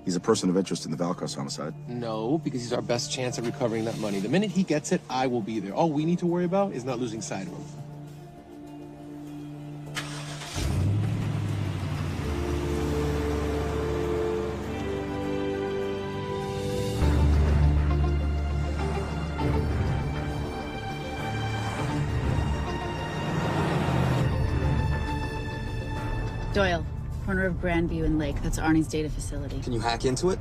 He's a person of interest in the Veilcross homicide. No, because he's our best chance at recovering that money. The minute he gets it, I will be there. All we need to worry about is not losing sight of him. Doyle, corner of Grandview and Lake. That's Arnie's data facility. Can you hack into it?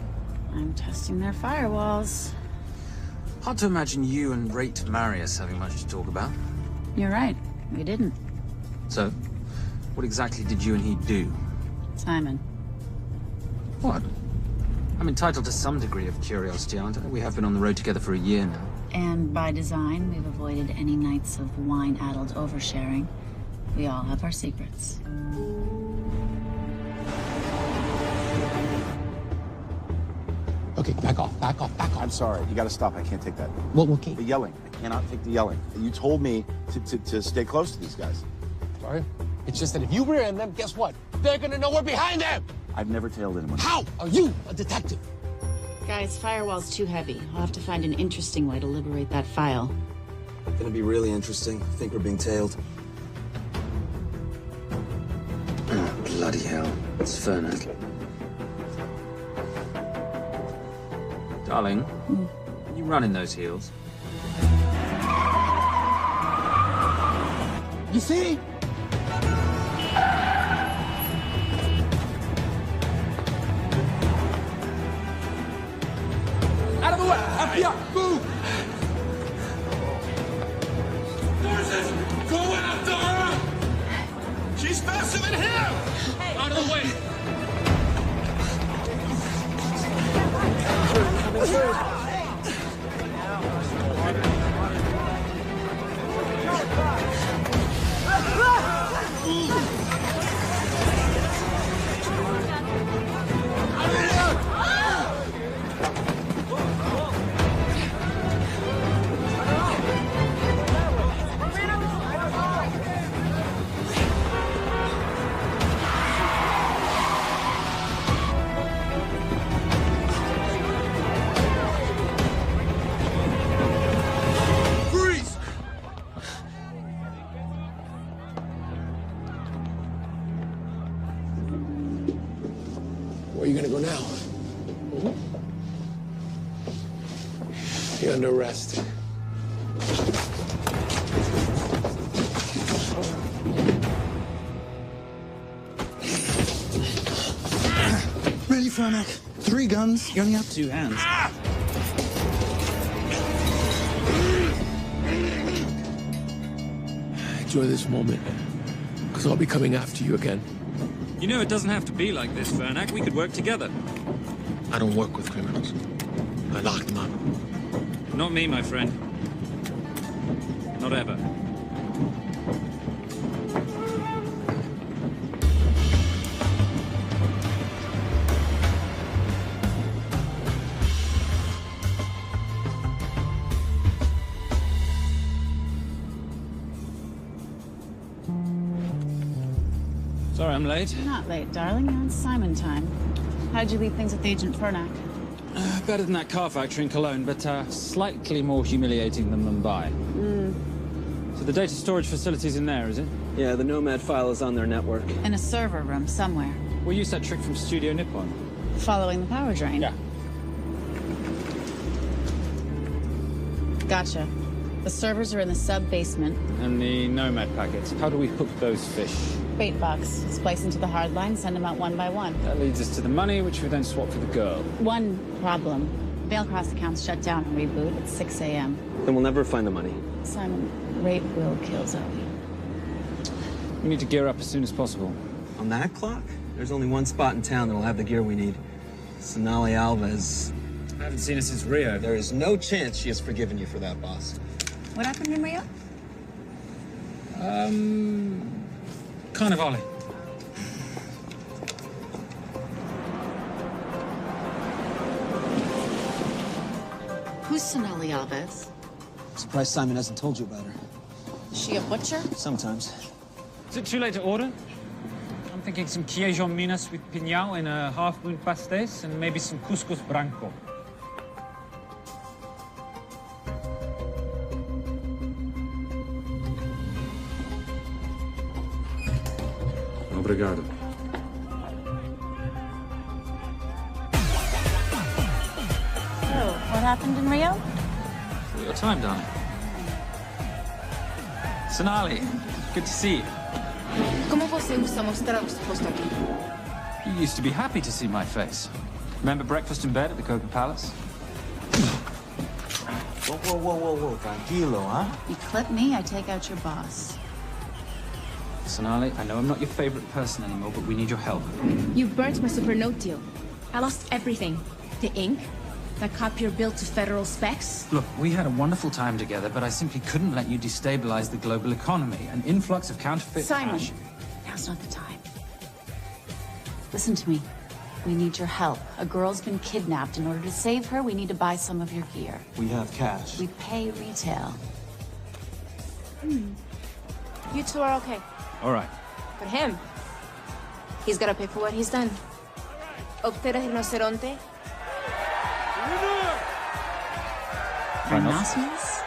I'm testing their firewalls. Hard to imagine you and Rate Marius having much to talk about. You're right. We didn't. So, what exactly did you and he do? Simon. What? I'm entitled to some degree of curiosity, aren't I? We have been on the road together for a year now. And by design, we've avoided any nights of wine-addled oversharing. We all have our secrets. Okay, back off, back off, back off. I'm sorry. You gotta stop. I can't take that. What, okay? The yelling. I cannot take the yelling. You told me to stay close to these guys. Sorry? It's just that if you rear end them, guess what? They're gonna know we're behind them! I've never tailed anyone. How are you a detective? Guys, firewall's too heavy. I'll have to find an interesting way to liberate that file. Gonna be really interesting. I think we're being tailed. Bloody Bloody hell. It's Fernac. Darling, you running those heels? You see? Out of the way! FBI! Move! Forces! Go after her! She's faster than him! Out of the way! Where are you gonna go now? You're under arrest. Really, Fernac? 3 guns? You only have 2 hands. Enjoy this moment, because I'll be coming after you again. You know it doesn't have to be like this, Fernac. We could work together. I don't work with criminals. I lock them up. Not me, my friend. Not ever. Sorry, I'm late. You're not late, darling. You're on Simon time. How'd you leave things with Agent Fernac? Better than that car factory in Cologne, but slightly more humiliating than Mumbai. So the data storage facility's in there, is it? Yeah, the Nomad file is on their network. In a server room somewhere. We'll use that trick from Studio Nippon. Following the power drain? Yeah. Gotcha. The servers are in the sub-basement. And the Nomad packets. How do we hook those fish? Bait box. Splice into the hard line, send them out one by one. That leads us to the money, which we then swap for the girl. One problem. Veilcross accounts shut down and reboot at 6 a.m. Then we'll never find the money. Simon, rape will kill Zoe. We need to gear up as soon as possible. On that clock? There's only one spot in town that'll have the gear we need. Sonali Alves. I haven't seen her since Rio. There is no chance she has forgiven you for that, boss. What happened in Rio? Carnivale. Who's Sonali Alves? Surprised Simon hasn't told you about her. Is she a butcher? Sometimes. Is it too late to order? I'm thinking some queijo minas with piñao and a half-moon pastéis and maybe some couscous branco. Obrigado. So, what happened in Rio? For your time, darling. Sonali, good to see you. Como você usa mostrar o rosto aqui? You used to be happy to see my face. Remember breakfast in bed at the Coca Palace? Whoa. Tranquilo, huh? You clip me, I take out your boss. Sonali, I know I'm not your favorite person anymore, but we need your help. You burnt my Supernote deal. I lost everything. The ink, that copier built to federal specs. Look, we had a wonderful time together, but I simply couldn't let you destabilize the global economy. An influx of counterfeit Simon, cash. now's not the time. Listen to me. We need your help. A girl's been kidnapped. In order to save her, we need to buy some of your gear. We have cash. We pay retail. You two are okay. All right. But him, he's gotta pay for what he's done. Obter el rinoceronte. Rhinoceros?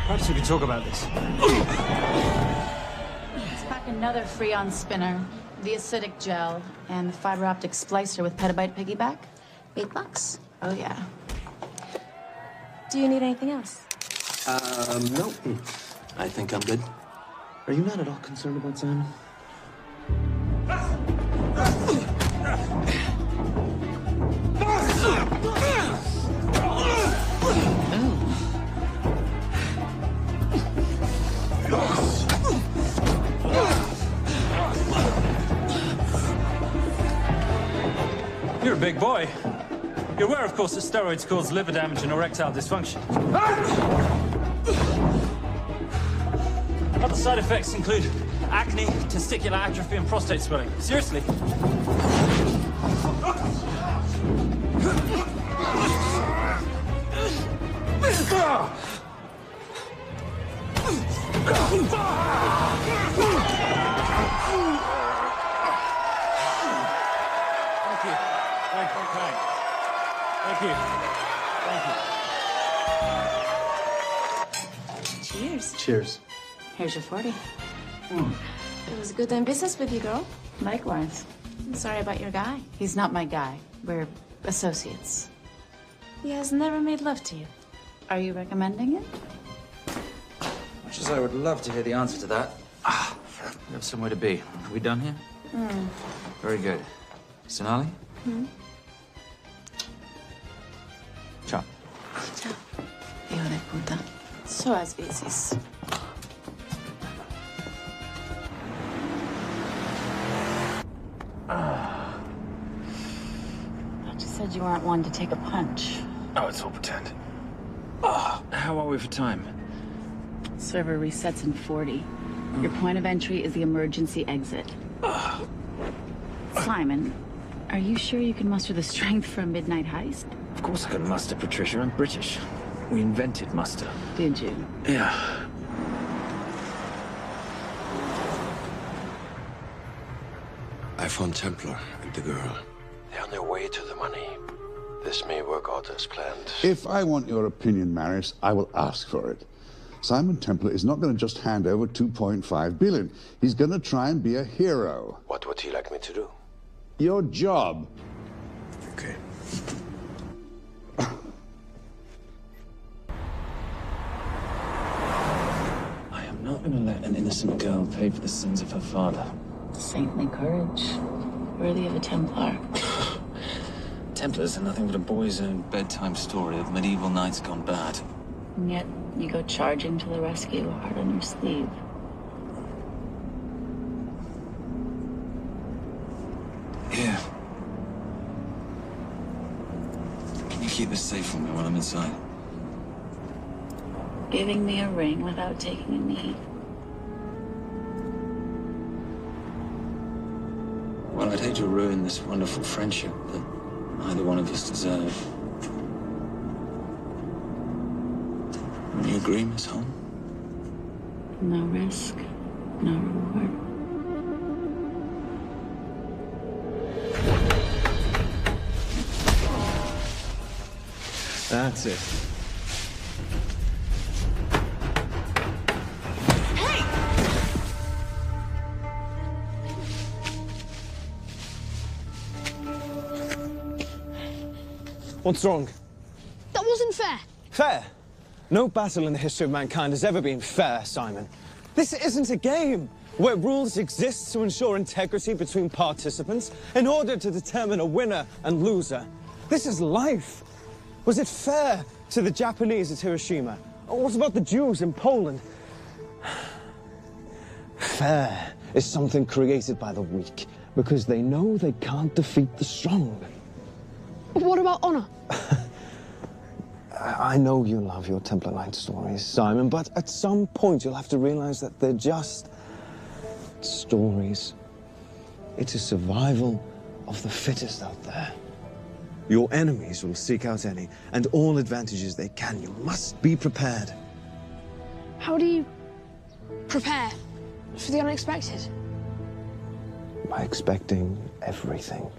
Perhaps we could talk about this. Let's pack another Freon spinner, the acidic gel, and the fiber optic splicer with petabyte piggyback. $8. Oh, yeah. Do you need anything else? No. I think I'm good. Are you not at all concerned about Simon? You're a big boy. You're aware, of course, that steroids cause liver damage and erectile dysfunction. Other side effects include acne, testicular atrophy, and prostate swelling. Seriously. Cheers. Cheers. Here's your 40. It was good doing business with you, girl. Likewise. I'm sorry about your guy. He's not my guy. We're associates. He has never made love to you. Are you recommending it? Much as I would love to hear the answer to that. We have somewhere to be. Are we done here? Very good. Sonali? Ciao. Ciao. Hijo de puta. So as veces. I just said you weren't one to take a punch. Oh, it's all pretend. How are we for time? Server resets in 40. Your point of entry is the emergency exit. Simon, are you sure you can muster the strength for a midnight heist? Of course I can muster, Patricia. I'm British. We invented muster. Did you? Yeah. I found Templar and the girl. They're on their way to the money. This may work out as planned. If I want your opinion, Maris, I will ask for it. Simon Templar is not going to just hand over 2.5 billion. He's going to try and be a hero. What would he like me to do? Your job. Okay. I am not going to let an innocent girl pay for the sins of her father. Saintly courage. Worthy of a Templar. Templars are nothing but a boy's own bedtime story of medieval knights gone bad. And yet, you go charging to the rescue, heart on your sleeve. Here. Can you keep this safe from me while I'm inside? Giving me a ring without taking a knee. Well, I'd hate to ruin this wonderful friendship that neither one of us deserve. Will you agree, Miss Holm? No risk, no reward. That's it. What's wrong? That wasn't fair. Fair? No battle in the history of mankind has ever been fair, Simon. This isn't a game where rules exist to ensure integrity between participants in order to determine a winner and loser. This is life. Was it fair to the Japanese at Hiroshima? Or what about the Jews in Poland? Fair is something created by the weak because they know they can't defeat the strong. What about honor? I know you love your Templar Knight stories, Simon, but at some point you'll have to realize that they're just stories. It's a survival of the fittest out there. Your enemies will seek out any and all advantages they can. You must be prepared. How do you prepare for the unexpected? By expecting everything.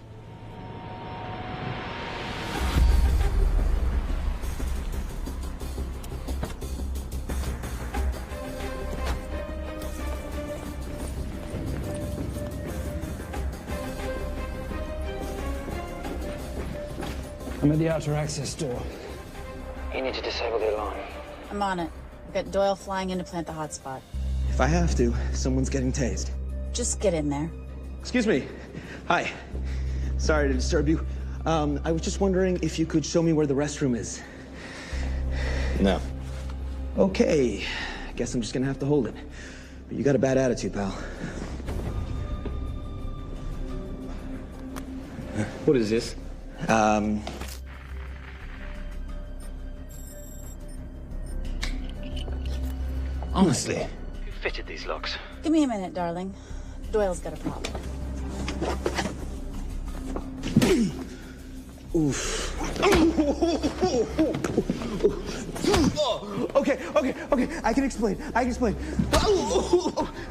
I'm at the outer access door. You need to disable the alarm. I'm on it. We've got Doyle flying in to plant the hotspot. If I have to, someone's getting tased. Just get in there. Excuse me. Hi. Sorry to disturb you. I was just wondering if you could show me where the restroom is. No. Okay. I guess I'm just gonna have to hold it. But you got a bad attitude, pal. What is this? Honestly. Who fitted these locks? Give me a minute, darling. Doyle's got a problem. Oof. Okay. I can explain. You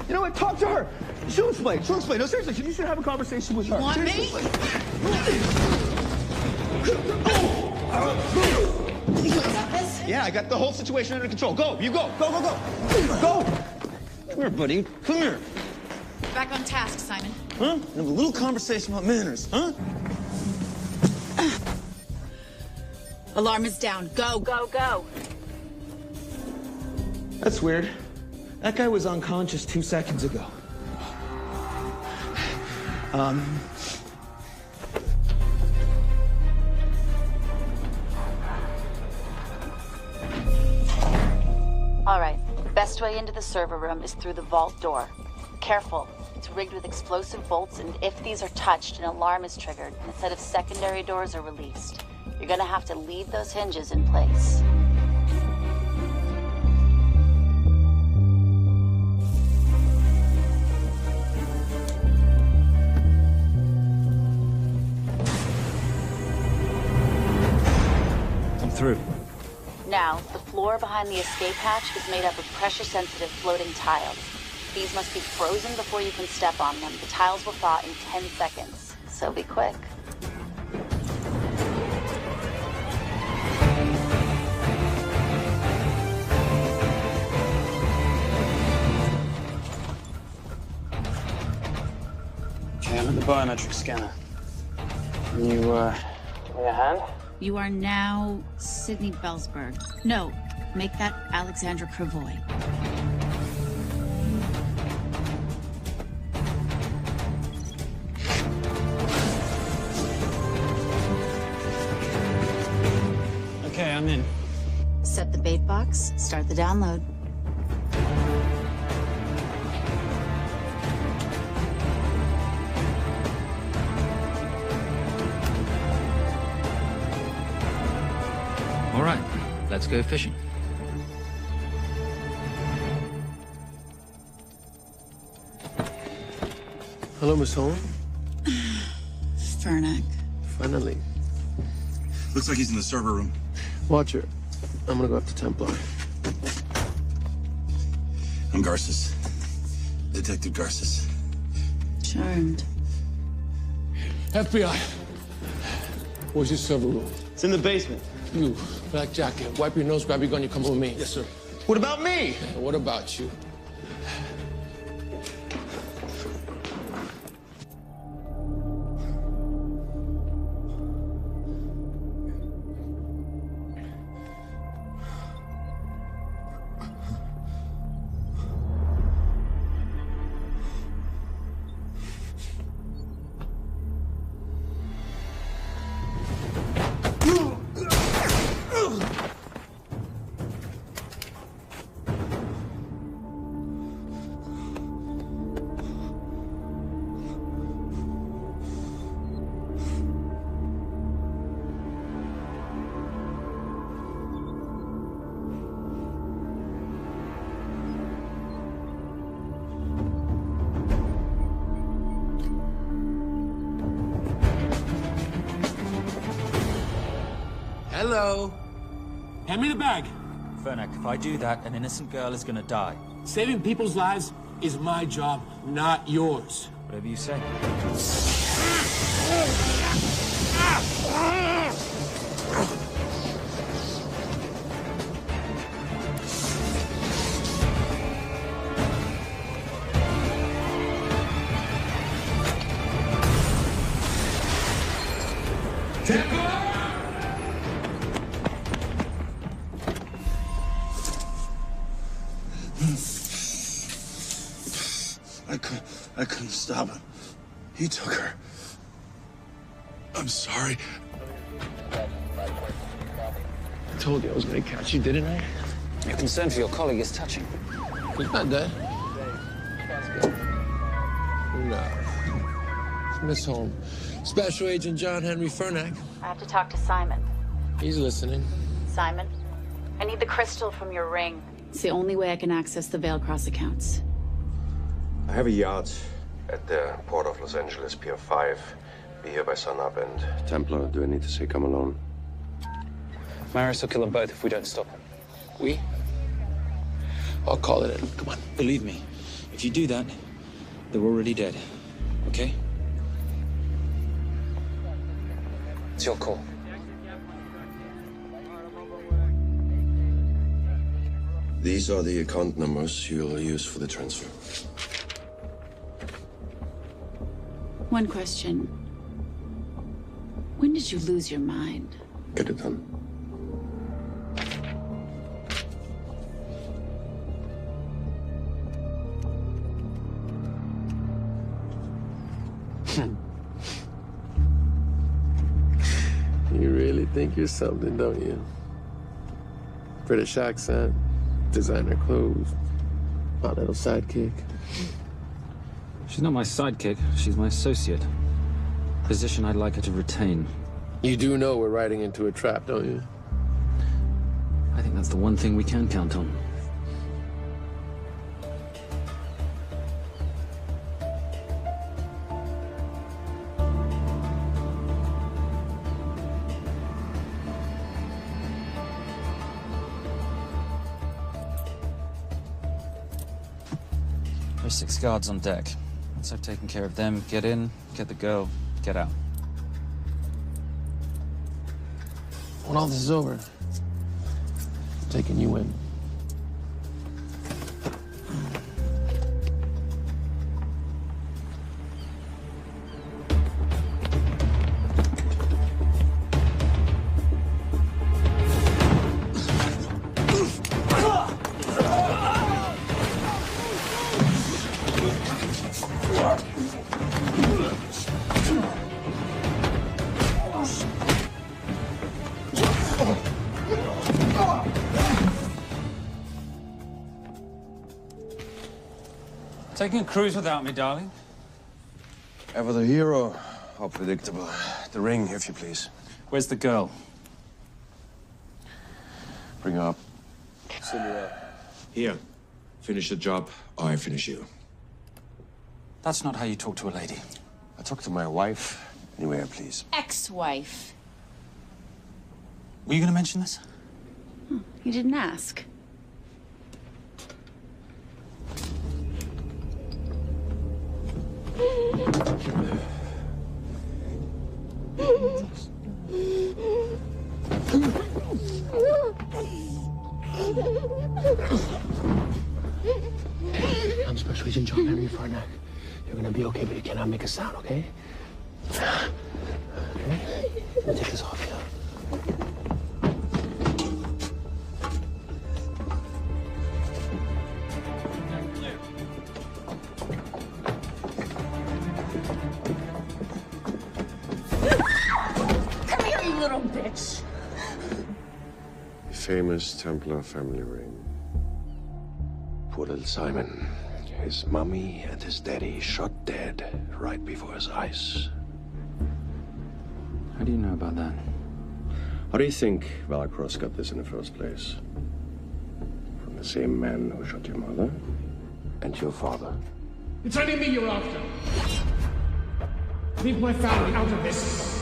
know what? Talk to her. She'll explain. No, seriously, you should have a conversation with her. You want me? Yeah, I got the whole situation under control. Go, you go. Go. Come here, buddy. Come here. Back on task, Simon. Huh? Have a little conversation about manners, huh? Alarm is down. Go. That's weird. That guy was unconscious 2 seconds ago. All right. Best way into the server room is through the vault door. Careful. It's rigged with explosive bolts, and if these are touched, an alarm is triggered, and a set of secondary doors are released. You're gonna have to leave those hinges in place. I'm through. Now, the floor behind the escape hatch is made up of pressure-sensitive floating tiles. These must be frozen before you can step on them. The tiles will thaw in 10 seconds, so be quick. Okay, I'm at the biometric scanner. Can you, give me a hand? You are now Sydney Bellsberg. No, make that Alexandra Cravoy. Okay, I'm in. Set the bait box, start the download. All right, let's go fishing. Hello, Miss Holmes. Fernac. Finally. Looks like he's in the server room. Watcher, I'm gonna go up to Templar. I'm Garces. Detective Garces. Charmed. FBI. Where's your server room? It's in the basement. You, black jacket, wipe your nose, grab your gun, you come with me. Yes, sir. What about me? What about you? Hello. Hand me the bag. Fernac, if I do that, an innocent girl is gonna die. Saving people's lives is my job, not yours. Whatever you say. I couldn't stop him. He took her. I'm sorry. I told you I was gonna catch you, didn't I? Your concern for your colleague is touching. He's not dead. No. It's Miss Holmes. Special Agent John Henry Fernack. I have to talk to Simon. He's listening. Simon, I need the crystal from your ring. It's the only way I can access the Veil Cross accounts. I have a yacht at the port of Los Angeles, Pier 5. Be here by sunup, and Templar, do I need to say come alone? Maris will kill them both if we don't stop him. We? I'll call it in. Come on. Believe me, if you do that, they're already dead. Okay? It's your call. These are the account numbers you'll use for the transfer. One question. When did you lose your mind? Get it done. You really think you're something, don't you? British accent, designer clothes, my little sidekick. She's not my sidekick. She's my associate. Position I'd like her to retain. You do know we're riding into a trap, don't you? I think that's the one thing we can count on. There's 6 guards on deck. Once I've taken care of them, get in, get the girl, get out. When all this is over, I'm taking you in. Taking a cruise without me, darling? Ever the hero, how predictable. The ring, if you please. Where's the girl? Bring her up. Send her up. Here. Finish the job, or I finish you. That's not how you talk to a lady. I talk to my wife anywhere, please. Ex-wife. Were you going to mention this? You didn't ask. I'm Special Agent John Henry Fernack. You're gonna be okay, but you cannot make a sound, okay? Okay? Let me take this off you. Come here, you little bitch. Famous Templar family ring. Poor little Simon. His mummy and his daddy shot dead right before his eyes. How do you know about that? How do you think Valacross got this in the first place? From the same man who shot your mother and your father. It's only me you're after. Leave my family out of this.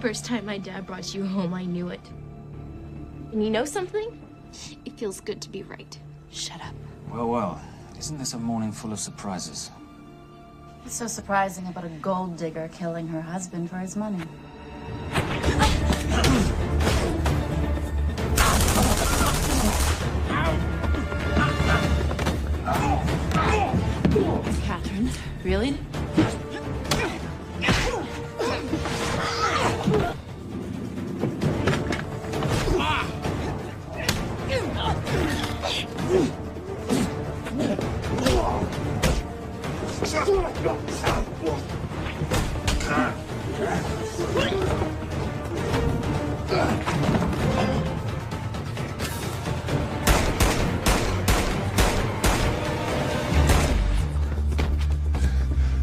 First time my dad brought you home, I knew it. And you know something? It feels good to be right. Shut up. Well, well. Isn't this a morning full of surprises? What's so surprising about a gold digger killing her husband for his money? Catherine, really?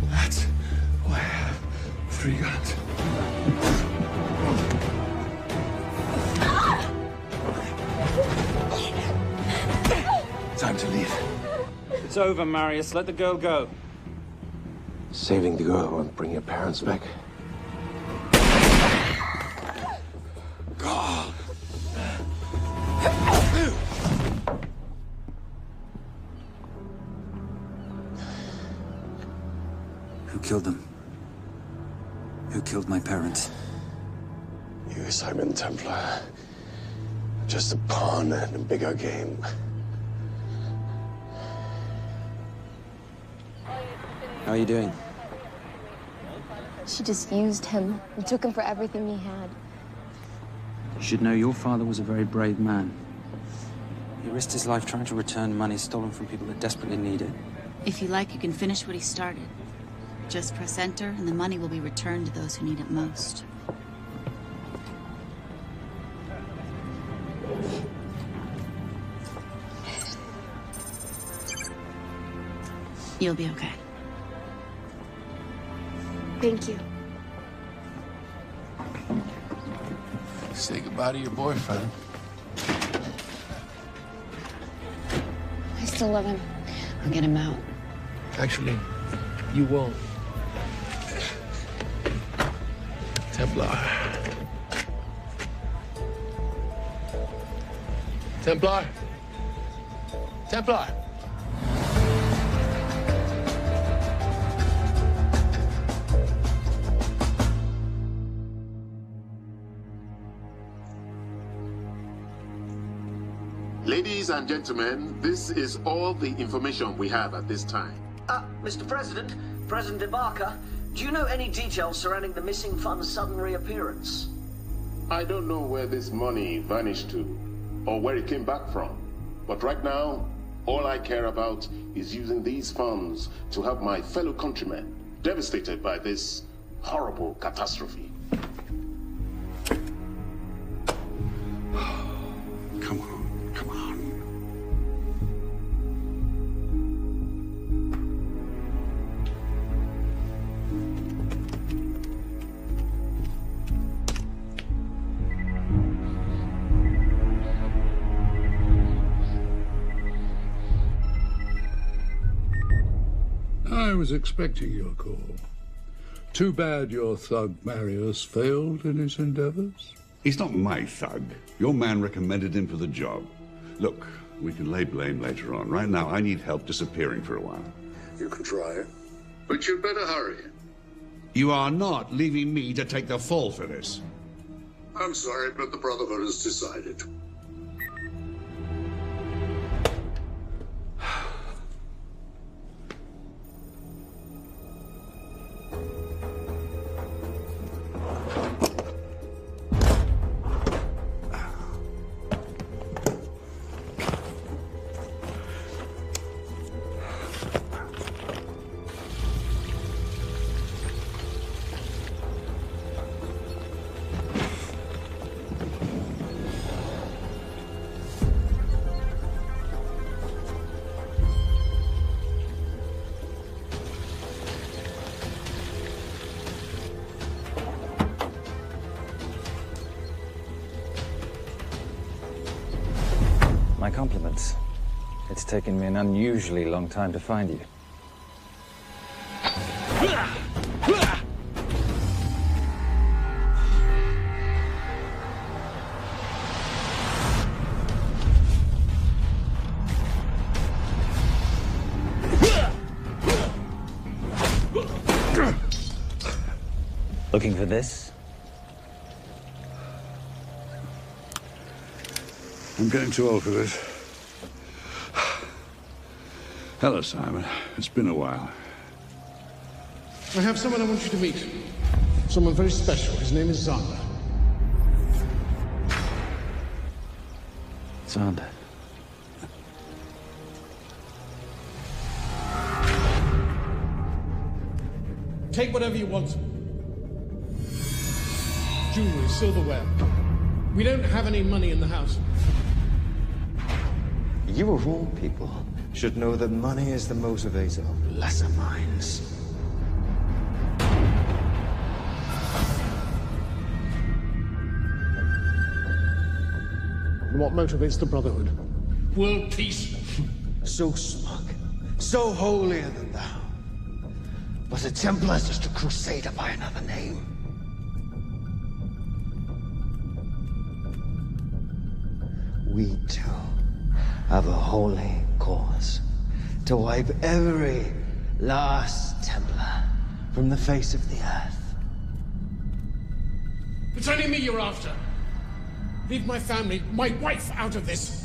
That's why I have 3 guns. Time to leave. It's over, Marius. Let the girl go. Saving the girl won't bring your parents back. God. Who killed them? Who killed my parents? You, Simon Templar. Just a pawn in a bigger game. How are you doing? She just used him and took him for everything he had. You should know your father was a very brave man. He risked his life trying to return money stolen from people that desperately need it. If you like, you can finish what he started. Just press enter, and the money will be returned to those who need it most. You'll be okay. Thank you. Say goodbye to your boyfriend. I still love him. I'll get him out. Actually, you won't. Templar. Templar. Templar. Ladies and gentlemen, this is all the information we have at this time. Mr. President, President Ibaka, do you know any details surrounding the missing fund's sudden reappearance? I don't know where this money vanished to, or where it came back from. But right now, all I care about is using these funds to help my fellow countrymen devastated by this horrible catastrophe. Come on, come on. I was expecting your call. Too bad your thug Marius failed in his endeavors. He's not my thug. Your man recommended him for the job. Look, we can lay blame later on. Right now, I need help disappearing for a while. You can try, but you'd better hurry. You are not leaving me to take the fall for this. I'm sorry, but the Brotherhood has decided. My compliments. It's taken me an unusually long time to find you. Looking for this? I'm getting too old for this. Hello, Simon. It's been a while. I have someone I want you to meet. Someone very special. His name is Zander. Zander. take whatever you want. Jewelry, silverware. We don't have any money in the house. You of all people should know that money is the motivator of lesser minds. What motivates the Brotherhood? World peace. So smug, so holier than thou. But the Templars just a crusader by another name. We too have a holy cause to wipe every last Templar from the face of the earth. It's only me you're after. Leave my family, my wife, out of this.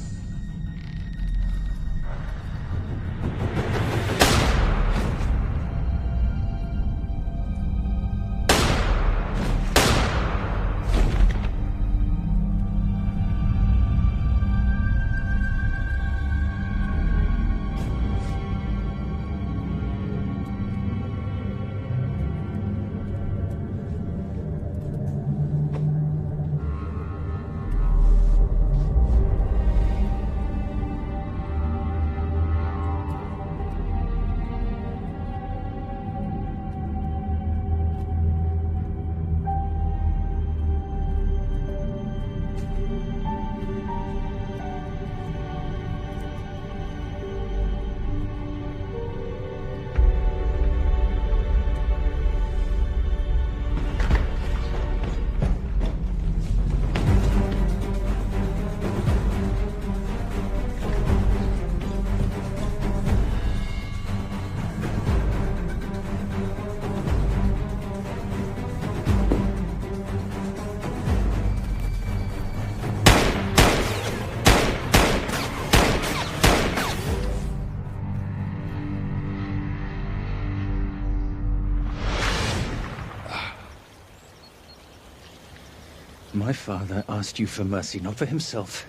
My father asked you for mercy, not for himself,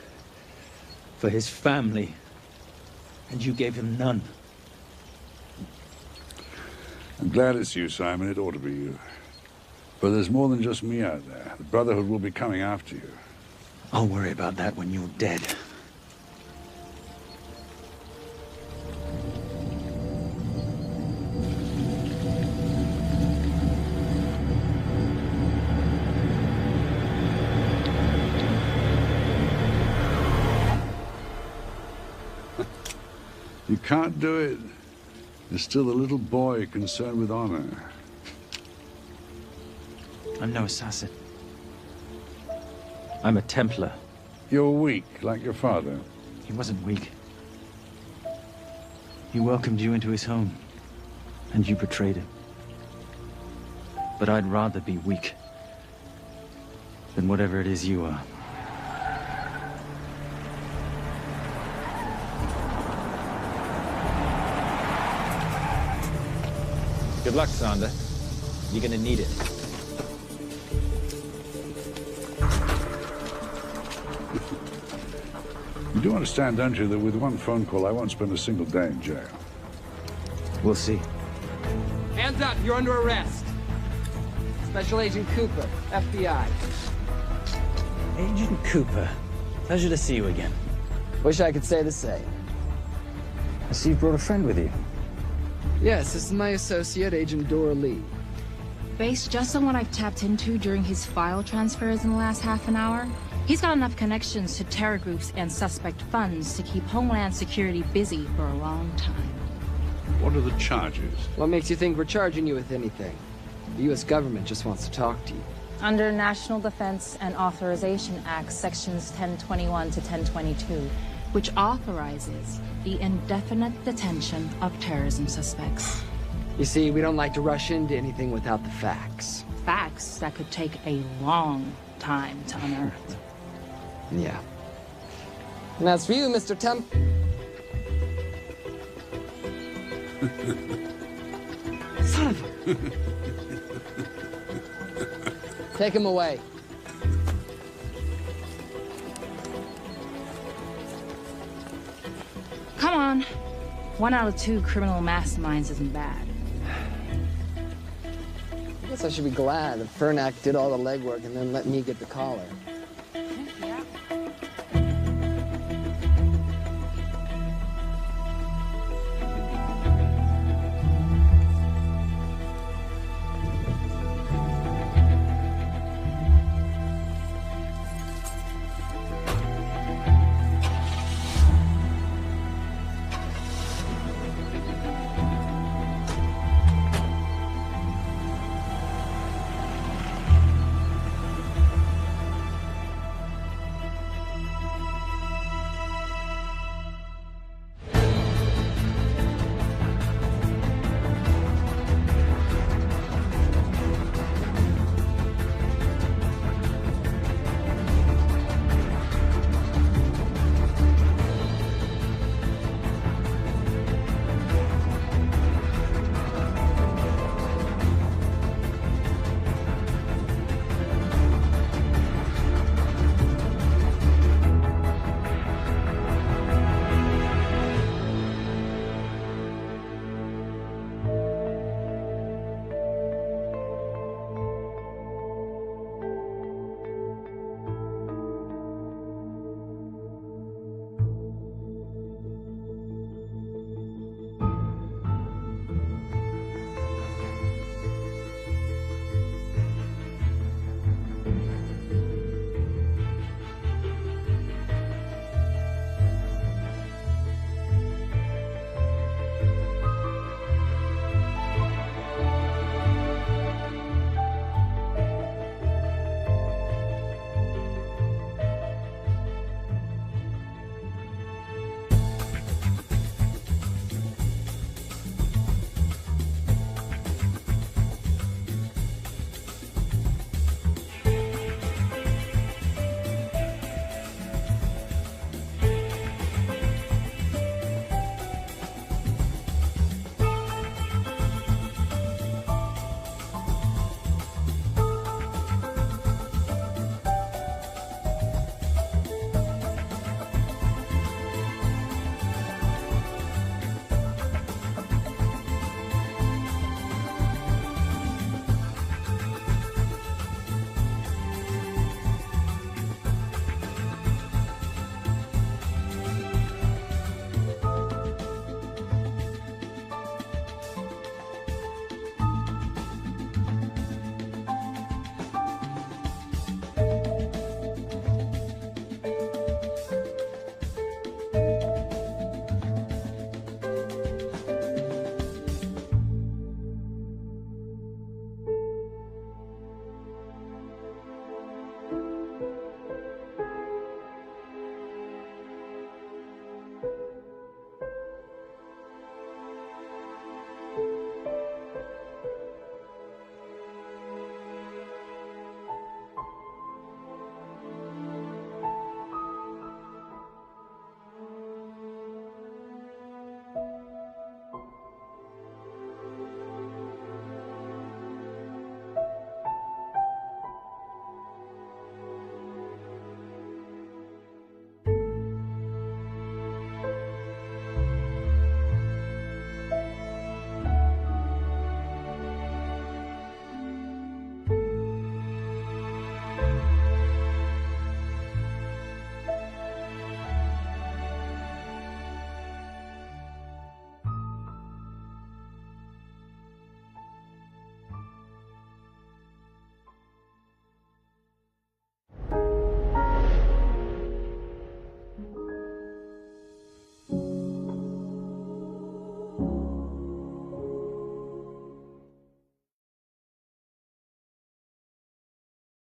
for his family, and you gave him none. I'm glad it's you, Simon. It ought to be you. But there's more than just me out there. The Brotherhood will be coming after you. I'll worry about that when you're dead. You can't do it. You're still a little boy concerned with honor. I'm no assassin. I'm a Templar. You're weak, like your father. He wasn't weak. He welcomed you into his home, and you betrayed him. But I'd rather be weak than whatever it is you are. Good luck, Sander. You're gonna need it. You do understand, don't you, that with one phone call, I won't spend a single day in jail. We'll see. Hands up, you're under arrest. Special Agent Cooper, FBI. Agent Cooper, pleasure to see you again. Wish I could say the same. I see you brought a friend with you. Yes, this is my associate, Agent Dora Lee. Based just on what I've tapped into during his file transfers in the last half an hour, he's got enough connections to terror groups and suspect funds to keep Homeland Security busy for a long time. What are the charges? What makes you think we're charging you with anything? The U.S. government just wants to talk to you. Under National Defense and Authorization Act, Sections 1021 to 1022, which authorizes the indefinite detention of terrorism suspects. You see, we don't like to rush into anything without the facts. Facts that could take a long time to unearth. Yeah. And as for you, Mr. Temp... Son of a... Take him away. Come on. 1 out of 2 criminal masterminds isn't bad. I guess I should be glad that Fernak did all the legwork and then let me get the collar.